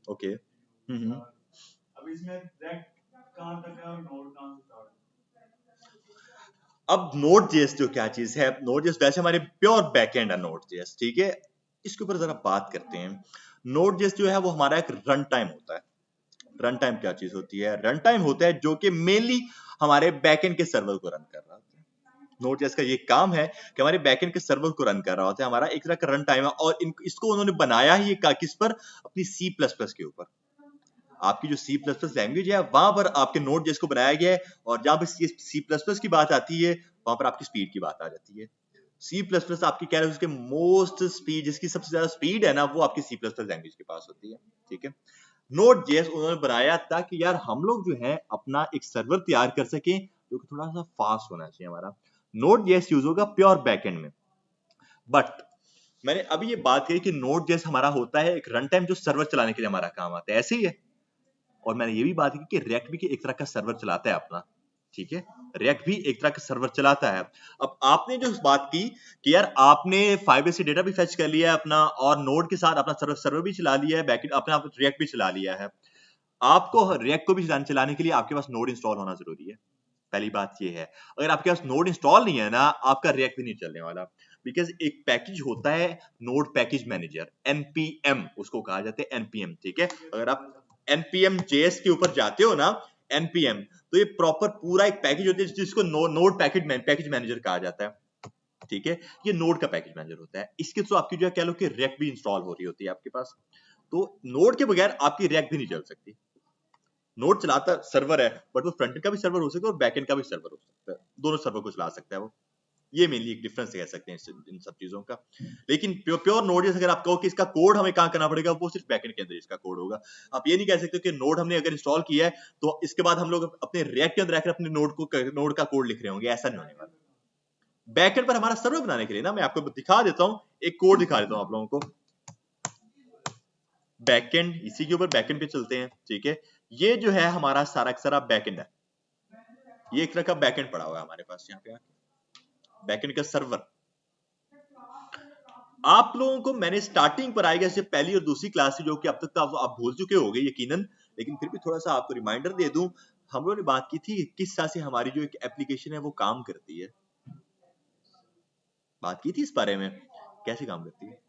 ओके, अब इसमें कहां तक है और नोड कहां से स्टार्ट? अब Node.js जो क्या चीज है, Node.js वैसे हमारे प्योर बैकएंड है Node.js, ठीक है। इसके ऊपर जरा बात करते हैं। Node.js जो है वो हमारा एक रन टाइम होता है। रन टाइम क्या चीज होती है, रन टाइम होता है जो कि मेनली हमारे बैकएंड के सर्वर को रन कर रहा होता है। Node.js का ये काम है कि हमारे बैकएंड के सर्वर को रन कर रहा होता है, हमारा एक तरह का रन टाइम है। और इसको उन्होंने बनाया ही किस पर, अपनी C++ के ऊपर। आपकी जो C++ लैंग्वेज है वहां पर आपके Node.js को बनाया गया है, और जहां पर C++ की बात आती है वहां पर आपकी स्पीड की बात आ जाती है। C++ आपकी कह रहे हैं उसके मोस्ट स्पीड, जिसकी सबसे ज्यादा स्पीड है ना, वो आपकी C++ लैंग्वेज के पास होती है, ठीक है। Node.js उन्होंने बनाया ताकि यार हम लोग जो है अपना एक सर्वर तैयार कर सकें जो कि थोड़ा सा फास्ट होना चाहिए हमारा। Node.js यूज होगा प्योर बैकएंड में, बट मैंने अभी ये बात कही कि नोड जेएस हमारा होता है एक रन टाइम जो सर्वर चलाने के लिए हमारा काम आता है, ऐसे ही है। और मैंने ये भी बात की कि रिएक्ट भी एक तरह का सर्वर चलाता है अपना, ठीक है, रिएक्ट भी एक तरह का सर्वर चलाता है। अब आपने जो बात की कि यार आपने फाइबेस से डेटा भी फेच कर लिया है अपना, और नोड के साथ अपना सर्वर भी चला लिया है, बैकएंड अपना रिएक्ट भी चला लिया है। आपको रिएक्ट को भी चलाने के लिए आपके पास नोड इंस्टॉल होना जरूरी है, पहली बात ये है। अगर आपके पास नोड इंस्टॉल नहीं है ना, आपका रिएक्ट भी नहीं चलने वाला, बिकॉज एक पैकेज होता है नोड पैकेज मैनेजर, एनपीएम उसको कहा जाता है, एनपीएम, ठीक है। अगर आप एनपीएम जेएस के ऊपर जाते हो ना, एनपीएम, तो ये प्रॉपर पूरा एक पैकेज होता है जिसको नोड पैकेज मैनेजर कहा जाता है, ठीक है। ये नोड का पैकेज मैनेजर होता है, इसके थ्रू आपकी जो है कह लो कि रिएक्ट भी इंस्टॉल हो रही होती है आपके पास। तो नोड के बगैर आपकी रिएक्ट भी नहीं चल सकती। नोड चलाता सर्वर है, बट वो फ्रंट एंड का भी सर्वर हो सकता है और बैक एंड का भी सर्वर हो सकता है, दोनों सर्वर को चला सकता है वो। ये मेनली एक डिफरेंस कह सकते हैं इन सब चीजों का। लेकिन प्योर नोड अगर आप कहो कि इसका कोड हमें कहाँ करना पड़ेगा, वो सिर्फ बैकएंड के अंदर इसका कोड होगा। आप ये नहीं कह सकते कि नोड हमने अगर इंस्टॉल किया है तो इसके बाद हम लोग अपने रिएक्ट के अंदर आकर अपने नोड का कोड लिख रहे होंगे, ऐसा नहीं होने वाला। बैकएंड पर हमारा सर्वर बनाने के लिए ना, मैं आपको दिखा देता हूँ, एक कोड दिखा देता हूँ आप लोगों को। बैकएंड, इसी के ऊपर बैकएंड पे चलते हैं, ठीक है। ये जो है हमारा सारा बैकएंड है, ये एक तरह का बैकएंड पड़ा हुआ है हमारे पास यहाँ पे, बैकएंड का सर्वर। आप लोगों को मैंने स्टार्टिंग पर आएगा, जैसे पहली और दूसरी क्लास से, जो कि अब तक तो आप भूल चुके होंगे यकीनन, लेकिन फिर भी थोड़ा सा आपको रिमाइंडर दे दूं। हम लोगों ने बात की थी किस तरह से हमारी जो एक एप्लीकेशन है वो काम करती है, बात की थी इस बारे में, कैसे काम करती है।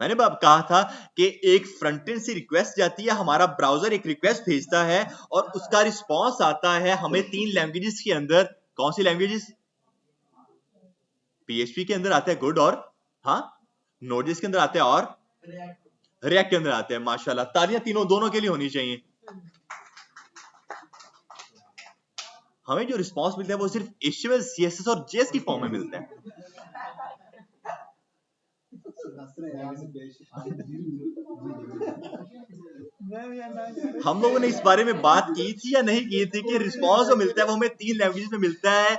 मैंने कहा था कि एक फ्रंट एंड से रिक्वेस्ट जाती है, हमारा ब्राउजर एक रिक्वेस्ट भेजता है और उसका रिस्पांस आता है हमें 3 लैंग्वेजेस के अंदर। कौन सी लैंग्वेजेस? पीएचपी के अंदर आते हैं गुड, और हाँ नोडजेस के अंदर आते हैं, और रिएक्ट के अंदर आते हैं। माशाल्लाह, तालियां दोनों के लिए होनी चाहिए। हमें जो रिस्पांस मिलता है वो सिर्फ HTML, CSS और JS की फॉर्म में मिलता है। हम लोगों ने इस बारे में बात की थी या नहीं की थी कि रिस्पांस जो मिलता है वो हमें 3 लैंग्वेजेस में मिलता है,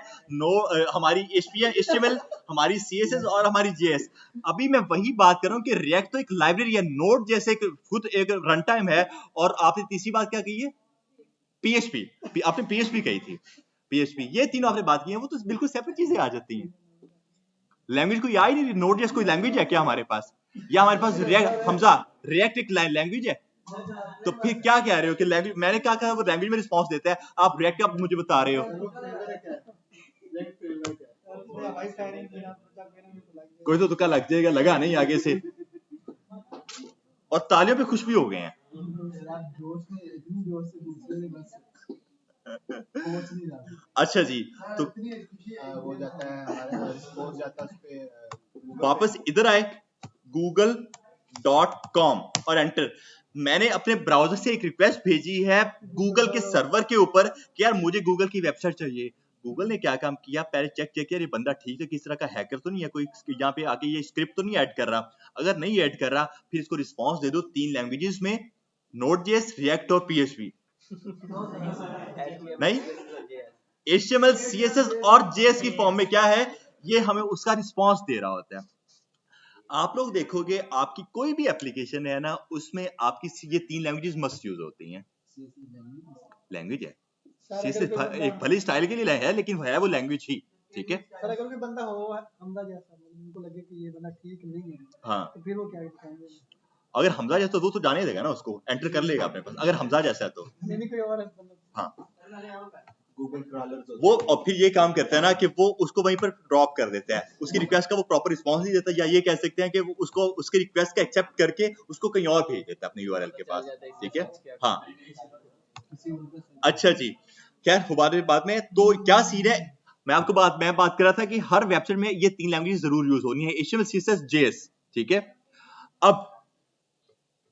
हमारी HTML, हमारी CSS और हमारी JS। अभी मैं वही बात कर रहा हूँ कि रिएक्ट तो एक लाइब्रेरी है, नोड जैसे खुद एक रन टाइम है, और आपने तीसरी बात क्या कही है? PHP, आपने PHP कही थी, PHP, ये तीनों आपने बात की है, वो तो बिल्कुल सेपरेट चीजें आ जाती हैं। लैंग्वेज कोई आ ही नहीं, नोड जैसे कोई लैंग्वेज है क्या हमारे पास? या हमारे पास हमजा रिएक्ट एक लैंग्वेज है? तो फिर क्या कह रहे हो कि लैंग्वेज, मैंने क्या कहा वो लैंग्वेज में रिस्पांस देता है, आप रिएक्ट का मुझे बता रहे हो। कोई तो तुक्का लग जाएगा, लगा नहीं आगे से, और तालियों पे खुश भी हो गए हैं। अच्छा जी, तो हो जाता है हमारा स्कोर जाता है उस पे। वापस इधर आए, google.com और एंटर। मैंने अपने ब्राउजर से एक रिक्वेस्ट भेजी है गूगल के सर्वर के ऊपर कि यार मुझे गूगल की वेबसाइट चाहिए। गूगल ने क्या काम किया, पहले चेक किया ये बंदा ठीक है, किस तरह का हैकर तो नहीं है, कोई यहाँ पे आके ये स्क्रिप्ट तो नहीं ऐड कर रहा। अगर नहीं ऐड कर रहा, फिर इसको रिस्पांस दे दो 3 लैंग्वेजेस में, नोड.js, रिएक्ट और PHP। नहीं, HTML, CSS और JS की फॉर्म में क्या है, ये हमें उसका रिस्पांस दे रहा होता है। आप लोग देखोगे आपकी कोई भी एप्लीकेशन है ना, उसमें आपकी ये 3 लैंग्वेजेस मस्ट यूज होती हैं। लैंग्वेज है, CSS एक भली स्टाइल के लिए है, लेकिन है वो लैंग्वेज ही, ठीक है। सर अगर कोई बंदा हो हमजा जैसा, उनको लगे कि ये बंदा ठीक नहीं है, हाँ, तो फिर वो क्या करेंगे? अगर हमजा जैसा तो जाने देगा ना, उसको एंटर कर लेगा अपने पास, अगर हमजा जैसा है तो। नहीं कोई और बंदा। हाँ, गूगल क्रॉलर वो और फिर ये काम करता है ना कि वो उसको वहीं पर ड्रॉप कर देता है, उसकी रिक्वेस्ट का वो प्रॉपर रिस्पांस नहीं देता, या ये कह सकते हैं कि वो उसको उसकी रिक्वेस्ट का एक्सेप्ट करके उसको कहीं और भेज देता है अपने URL के पास, ठीक है। हाँ, अच्छा जी, खैर हमारे बाद में तो क्या सीन है, मैं बात कर रहा था कि हर वेबसाइट में ये 3 लैंग्वेज जरूर यूज होनी है, HTML, CSS, JS, ठीक है। अब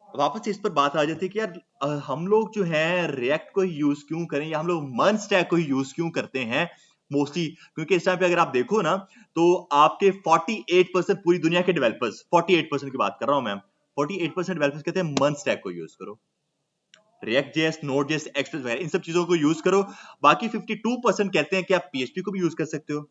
वापस से इस पर बात आ जाती है कि यार हम लोग जो है रिएक्ट को ही यूज क्यों करें, या हम लोग मर्ज स्टैक को ही यूज क्यों करते हैं मोस्टली, क्योंकि इस टाइम पे अगर आप देखो ना तो आपके 48% पूरी दुनिया के डेवलपर्स, 48% की बात कर रहा हूं मैं, 48% डेवलपर्स कहते हैं मर्ज स्टैक को यूज करो, react JS, node JS, express वगैरह इन सब चीजों को यूज करो। बाकी 52% कहते हैं कि आप PHP को भी यूज कर सकते हो।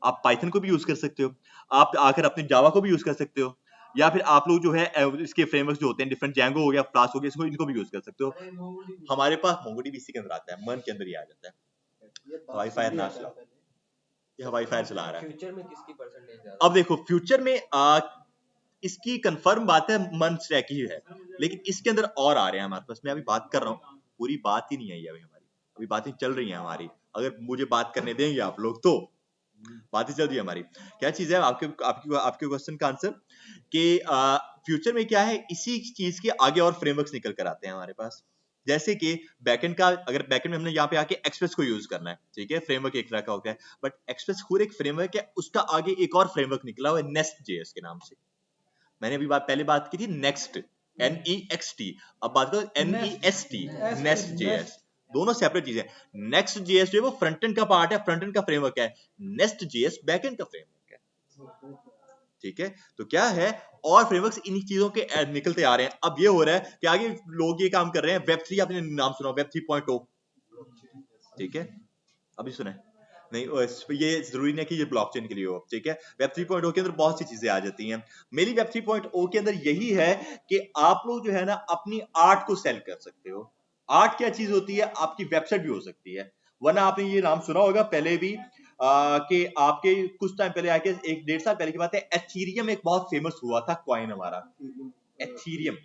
आप पाइथन को भी यूज कर सकते हो, आप आकर अपने जावा को भी यूज कर सकते हो, या फिर आप लोग जो है इसके फ्रेमवर्क्स जो होते हैं डिफरेंट, जैंगो हो गया, फ्लास्क हो गया, इसको इनको भी यूज कर सकते हो। अरे MongoDB हमारे पास MongoDB इसी के अंदर आता है, मन के अंदर ही आ जाता है। ये हवाई फायर ना चलाओ, ये हवाई फायर चला रहा है। फ्यूचर में किसकी परसेंटेज ज्यादा? अब देखो फ्यूचर में इसकी कंफर्म बात है मन स्टैक ही है, लेकिन इसके अंदर और आ रहे हैं हमारे पास। मैं अभी बात कर रहा हूँ, पूरी बात ही नहीं आई अभी हमारी, अभी बातें चल रही हैं हमारी, अगर मुझे बात करने देंगे आप लोग तो बातें चल रही है हमारी। क्या चीज है आपके आपके आपके क्वेश्चन का आंसर कि फ्यूचर में क्या है, इसी चीज के आगे और फ्रेमवर्क्स निकल कर आते हैं हमारे पास। जैसे कि बैकएंड का, अगर बैकएंड में हमने यहाँ पे आके एक्सप्रेस को यूज करना है, ठीक है, फ्रेमवर्क एक तरह का होता है, बट एक्सप्रेस खुद एक फ्रेमवर्क है, उसका आगे एक और फ्रेमवर्क निकला हुआ है नेस्ट जेएस के नाम से। मैंने अभी पहले बात की थी नेक्स्ट, NEXT, अब बात करो NEST, नेस्ट जेएस, दोनों सेपरेट चीजें। नेक्स्ट जेएस जो है वो फ्रंट एंड का पार्ट है, फ्रंट एंड का फ्रेमवर्क है, नेस्ट जेएस बैक एंड का फ्रेमवर्क है, ठीक है। तो क्या है, और फ्रेमवर्क्स इन्हीं चीजों के निकलते आ रहे हैं। अब ये हो रहा है कि आगे लोग ये काम कर रहे हैं, वेब 3 आपने नाम सुना, वेब 3.0, ठीक है, अभी सुना है नहीं, ये जरूरी नहीं कि ये ब्लॉकचेन के लिए हो, ठीक है। वेब 3.0 के अंदर बहुत सी चीजें आ जाती हैं। मेरी वेब 3.0 के अंदर यही है कि आप लोग जो है ना अपनी आर्ट को सेल कर सकते हो। आर्ट क्या चीज होती है, आपकी वेबसाइट भी हो सकती है, वरना आपने ये नाम सुना होगा पहले भी कि आपके कुछ टाइम पहले आके, 1-1.5 साल पहले की बात है, एथीरियम एक बहुत फेमस हुआ था कॉइन हमारा, एथीरियम।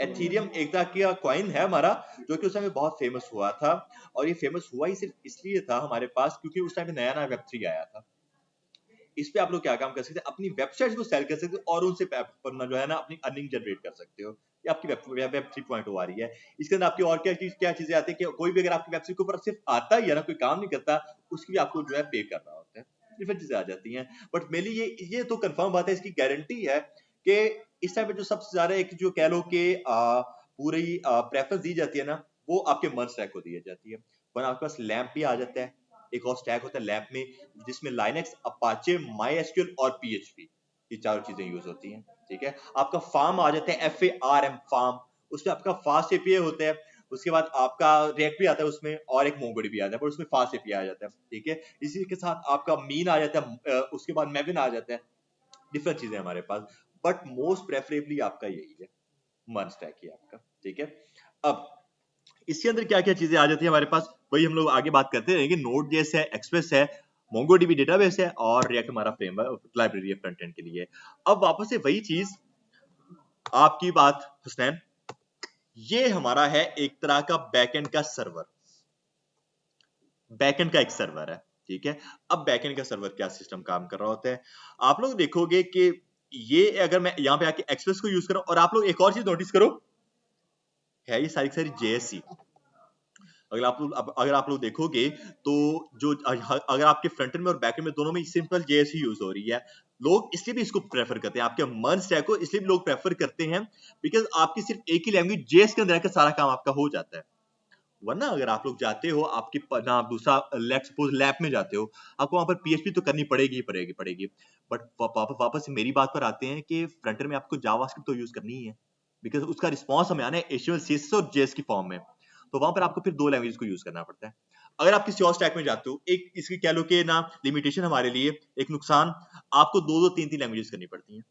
एथीरियम एक तरह का कॉइन है हमारा, जो कि उस समय बहुत फेमस हुआ था, और ये फेमस हुआ ही सिर्फ इसलिए था हमारे पास क्योंकि उस टाइम पे नया नया वेब 3 आया था। इस पे आप लोग क्या काम कर सकते हैं, अपनी वेबसाइट को सेल कर सकते हो और उनसे अपना जो है ना अपनी अर्निंग जनरेट कर सकते हो। ये आपकी वेब 3.0 आ रही है। इसके अंदर आपकी और क्या चीजें आती है कि कोई भी अगर आपकी वेबसाइट के ऊपर सिर्फ आता ही है ना, कोई काम नहीं करता, उसकी भी आपको जो है पे करना होता है, डिफरेंट चीजें आ जाती हैं। बट मेनली ये तो कंफर्म बात है, इसकी गारंटी है कि इस टाइम पे जो सबसे ज्यादा एक जो कह लो कि पूरी प्रेफरेंस दी जाती है ना, वो आपके मर्ज स्टैक को दी जाती है। पर आपके पास लैम्प भी आ जाता है, एक और स्टैक होता है लैम्प में, जिसमें लाइनक्स, अपाचे, माईएसक्यूएल और PHP, ये चारों चीजें यूज होती हैं, ठीक है। आपका फार्म आ जाता है, FARM फार्म, उसमें आपका फास्ट एपीआई होता है। उसके बाद आपका रिएक्ट भी आता है उसमें, और एक MongoDB भी आता है, पर उसमें फास्ट एपीआई आ जाता है, ठीक है। इसी के साथ आपका मीन आ जाता है, उसके बाद मेविन आ जाता है, डिफरेंट चीजें हमारे पास। बट मोस्ट प्रेफरेबली आपका यही है, मर्ज स्टैक ही आपका, ठीक है। अब इसके अंदर क्या क्या चीजें आ जाती है हमारे पास, वही हम लोग आगे बात करते रहेंगे। Node.js है, एक्सप्रेस है, MongoDB डेटाबेस है, और React हमारा फ्रेमवर्क लाइब्रेरी है फ्रंट एंड के लिए। अब वापस से वही चीज आपकी बात हुसैन, ये हमारा है एक तरह का बैकएंड का सर्वर, बैकएंड का एक सर्वर है, ठीक है। अब बैकएंड का सर्वर क्या सिस्टम काम कर रहा होता है, आप लोग देखोगे कि ये अगर मैं यहाँ पे आके एक्सप्रेस को यूज करूं, और आप लोग एक और चीज नोटिस करो, है ये सारी JSC। अगर आप लोग देखोगे तो जो अगर आपके फ्रंट एंड में और बैक एंड में दोनों में सिंपल JS ही यूज हो रही है, लोग इसलिए भी इसको प्रेफर करते हैं, आपके मर्ज स्टैक को इसलिए भी लोग प्रेफर करते हैं बिकॉज आपकी सिर्फ एक ही लैंग्वेज JS के अंदर रहकर सारा काम आपका हो जाता है। वरना अगर आप लोग जाते हो, आपकी ना दूसरा लेट्स सपोज लैब में जाते हो, आपको वहां पर PHP तो करनी पड़ेगी। बट वापस से मेरी बात पर आते हैं कि फ्रंट एंड में आपको जावास्क्रिप्ट तो यूज करनी ही है, बिकॉज उसका रिस्पॉन्स हमें आना है HTML CSS और JS की फॉर्म में, तो वहां पर आपको फिर 2 लैंग्वेज को यूज करना पड़ता है। अगर आप किसी और स्टैक में जाते हो, एक इसकी कह लो कि ना लिमिटेशन हमारे लिए, एक नुकसान, आपको 2-2 3-3 लैंग्वेजेस करनी पड़ती हैं।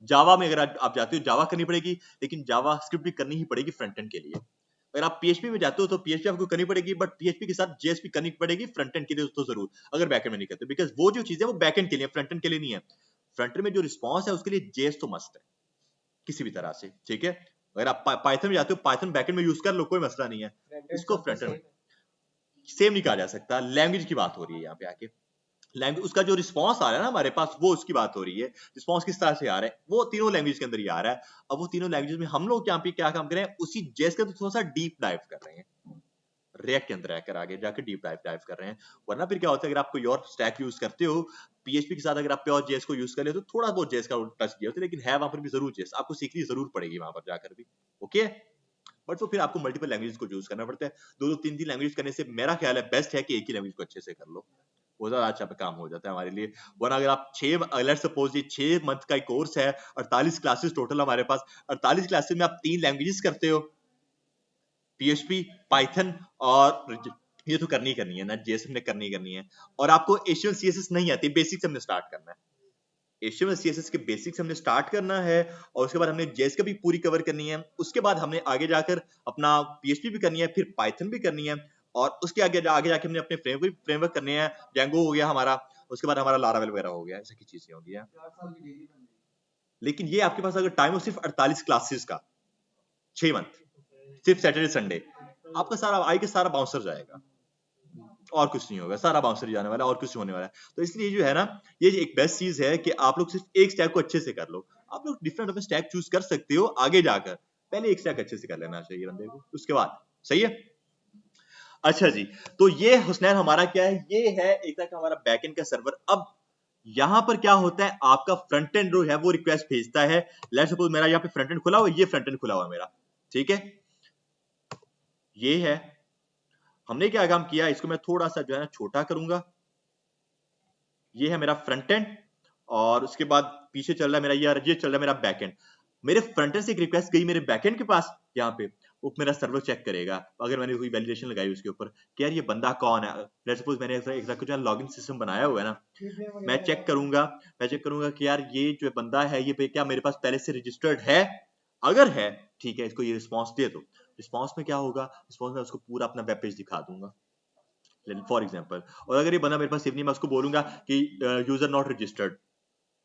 जावा में अगर आप जाते हो, जावा करनी पड़ेगी, लेकिन जावास्क्रिप्ट भी करनी ही पड़ेगी फ्रंट एंड के लिए। अगर आप PHP में जाते हो तो PHP आपको करनी पड़ेगी, बट PHP के साथ JS भी करनी पड़ेगी फ्रंट एंड के लिए तो जरूर, अगर बैकएंड में नहीं करते, बिकॉज वो जो चीज है वो बैकएंड के लिए, फ्रंट एंड के लिए नहीं है। फ्रंट एंड में जो रिस्पॉन्स है उसके लिए JS तो मस्त है किसी भी तरह से, ठीक है। अगर आप पाइथन में जाते हो, पाइथन बैकएंड में यूज कर लो, कोई मसला नहीं है, इसको फ्रंट एंड सेम नहीं कहा जा सकता। लैंग्वेज की बात हो रही है यहाँ पे आके, लैंग्वेज उसका जो रिस्पॉन्स आ रहा है ना हमारे पास, वो उसकी बात हो रही है, रिस्पॉन्स किस तरह से आ रहा है, वो तीनों लैंग्वेज के अंदर ही आ रहा है। अब वो तीनों लैंग्वेज में हम लोग यहाँ पे क्या काम कर रहे हैं, उसी जेएस के अंदर थोड़ा सा डीप डाइव कर रहे हैं, रिएक्ट के अंदर आकर आगे जाकर डीप डाइव कर रहे हैं। वरना फिर क्या होता है, अगर आप कोई और स्टैक यूज करते हो, PHP के साथ अगर आप प्योर जेएस को यूज कर ले तो थोड़ा बहुत जेएस का टच दिया होता है, लेकिन है वहां पर भी जरूर जेएस आपको सीखनी जरूर पड़ेगी वहां पर जाकर भी, ओके। बट तो फिर आपको मल्टीपल लैंग्वेज को यूज करना पड़ता है, 2-2 3-3 लैंग्वेज करने से मेरा ख्याल है बेस्ट है कि एक ही लैंग्वेज को अच्छे से कर लो, वो ज्यादा अच्छा काम हो जाता है हमारे लिए। वरना अगर आप 6 लेट्स सपोज ये 6 मंथ का कोर्स है, 48 क्लासेस टोटल हमारे पास, 48 क्लासेस में आप 3 लैंग्वेजेस करते हो, PHP, पाइथन और ये तो करनी है ना, जेएस हमने करनी है। और आपको HTML CSS नहीं आती, बेसिक से हमने स्टार्ट करना है। HTML CSS के बेसिक से हमने स्टार्ट करना है और उसके बाद हमने जेएस का भी पूरी कवर करनी है। उसके बाद हमने आगे जाकर अपना PHP भी करनी है, फिर पाइथन भी करनी है और उसके आगे जाके हमने अपने फ्रेमवर्क करने हैं। Django हो गया हमारा, उसके बाद हमारा Laravel वगैरह हो गया, ऐसी की चीजें होगी है। लेकिन ये आपके पास अगर टाइम हो सिर्फ 48 क्लासेस का 6 मंथ, सिर्फ सैटरडे संडे, आपका सारा आई के सारा बाउंसर जाएगा और कुछ नहीं होगा, सारा बाउंसर जाने वाला और कुछ होने वाला है। तो इसलिए जो है ना, ये एक बेस्ट चीज है कि आप लोग सिर्फ एक स्टैक को अच्छे से कर लो। आप लोग डिफरेंट अपने स्टैक चूज कर सकते हो आगे जाकर, पहले एक स्टैक अच्छे से कर लेना चाहिए बंदे को, उसके बाद सही है। अच्छा जी, तो ये हुसनैन हमारा क्या है, ये है एक तरह का हमारा बैकएंड का सर्वर। अब यहां पर क्या होता है, आपका फ्रंट एंड जो है वो रिक्वेस्ट भेजता है। लेट्स सपोज मेरा यहाँ पे फ्रंट एंड खुला हुआ है, ये फ्रंट एंड खुला हुआ है मेरा, ठीक है। ये है, हमने क्या काम किया, इसको मैं थोड़ा सा जो है ना छोटा करूंगा। ये है मेरा फ्रंट एंड और उसके बाद पीछे चल रहा है मेरा ये चल रहा है मेरा बैक एंड। मेरे फ्रंट एंड से एक रिक्वेस्ट गई मेरे बैक एंड के पास, यहाँ पे वो मेरा सर्वर चेक करेगा अगर मैंने कोई वैलिडेशन लगाई उसके ऊपर कि यार ये बंदा कौन है। लेट्स सपोज मैंने एक कुछ लॉगिन सिस्टम बनाया हुआ है ना, मैं चेक करूंगा कि यार ये जो बंदा है ये क्या मेरे पास पहले से रजिस्टर्ड है। अगर है ठीक है, इसको ये रिस्पॉन्स दे दो। रिस्पॉन्स में क्या होगा, रिस्पॉन्स में उसको पूरा अपना वेब पेज दिखा दूंगा फॉर एग्जाम्पल। और अगर ये बंदा मेरे पास सेव नहीं, मैं उसको बोलूंगा कि user not registered,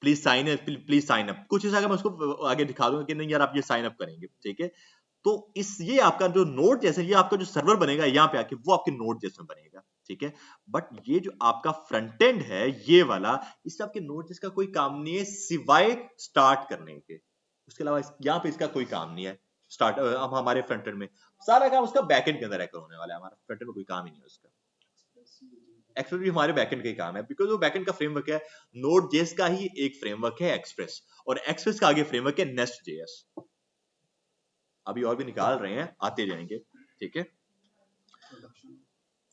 please sign up, कुछ ऐसा मैं उसको आगे दिखा दूंगा कि नहीं यार आप ये साइन अप करेंगे, ठीक है। तो इस ये आपका जो नोड जैसे ये आपका जो सर्वर बनेगा यहाँ पे आके वो आपके नोड जैसा बनेगा, ठीक है। बट ये जो आपका फ्रंट एंड है ये वाला, इससे आपके नोड जैसा कोई काम नहीं है सिवाय स्टार्ट करने के। उसके अलावा यहाँ पे इसका कोई काम नहीं है। स्टार्ट हम हमारे फ्रंट एंड में सारा काम उसका बैक एंड के अंदर रहकर होने वाला है, हमारा फ्रंट एंड में कोई काम ही नहीं है उसका। एक्सप्रेस भी हमारे बैकएंड का ही काम है, बिकॉज वो बैकएंड का फ्रेमवर्क है। नोड जेएस का ही एक फ्रेमवर्क है एक्सप्रेस, और एक्सप्रेस का आगे फ्रेमवर्क है नेस्ट जेएस। अभी और भी निकाल रहे हैं, आते जाएंगे, ठीक है।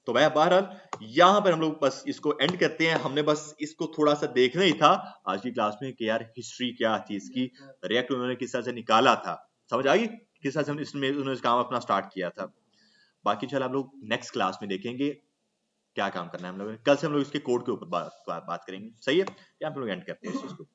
तो भाई बहरहाल यहाँ पर हम लोग बस इसको एंड करते हैं। हमने बस इसको थोड़ा सा देखना ही था आज की क्लास में कि यार हिस्ट्री क्या थी इसकी, रिएक्ट उन्होंने किस तरह से निकाला था, समझ आ गई किस तरह से इसमें उन्होंने काम अपना स्टार्ट किया था। बाकी चल हम लोग नेक्स्ट क्लास में देखेंगे क्या काम करना है हम लोग। कल से हम लोग इसके कोड के ऊपर बात करेंगे, सही है। यहाँ पे लोग एंड करते हैं इस चीज को।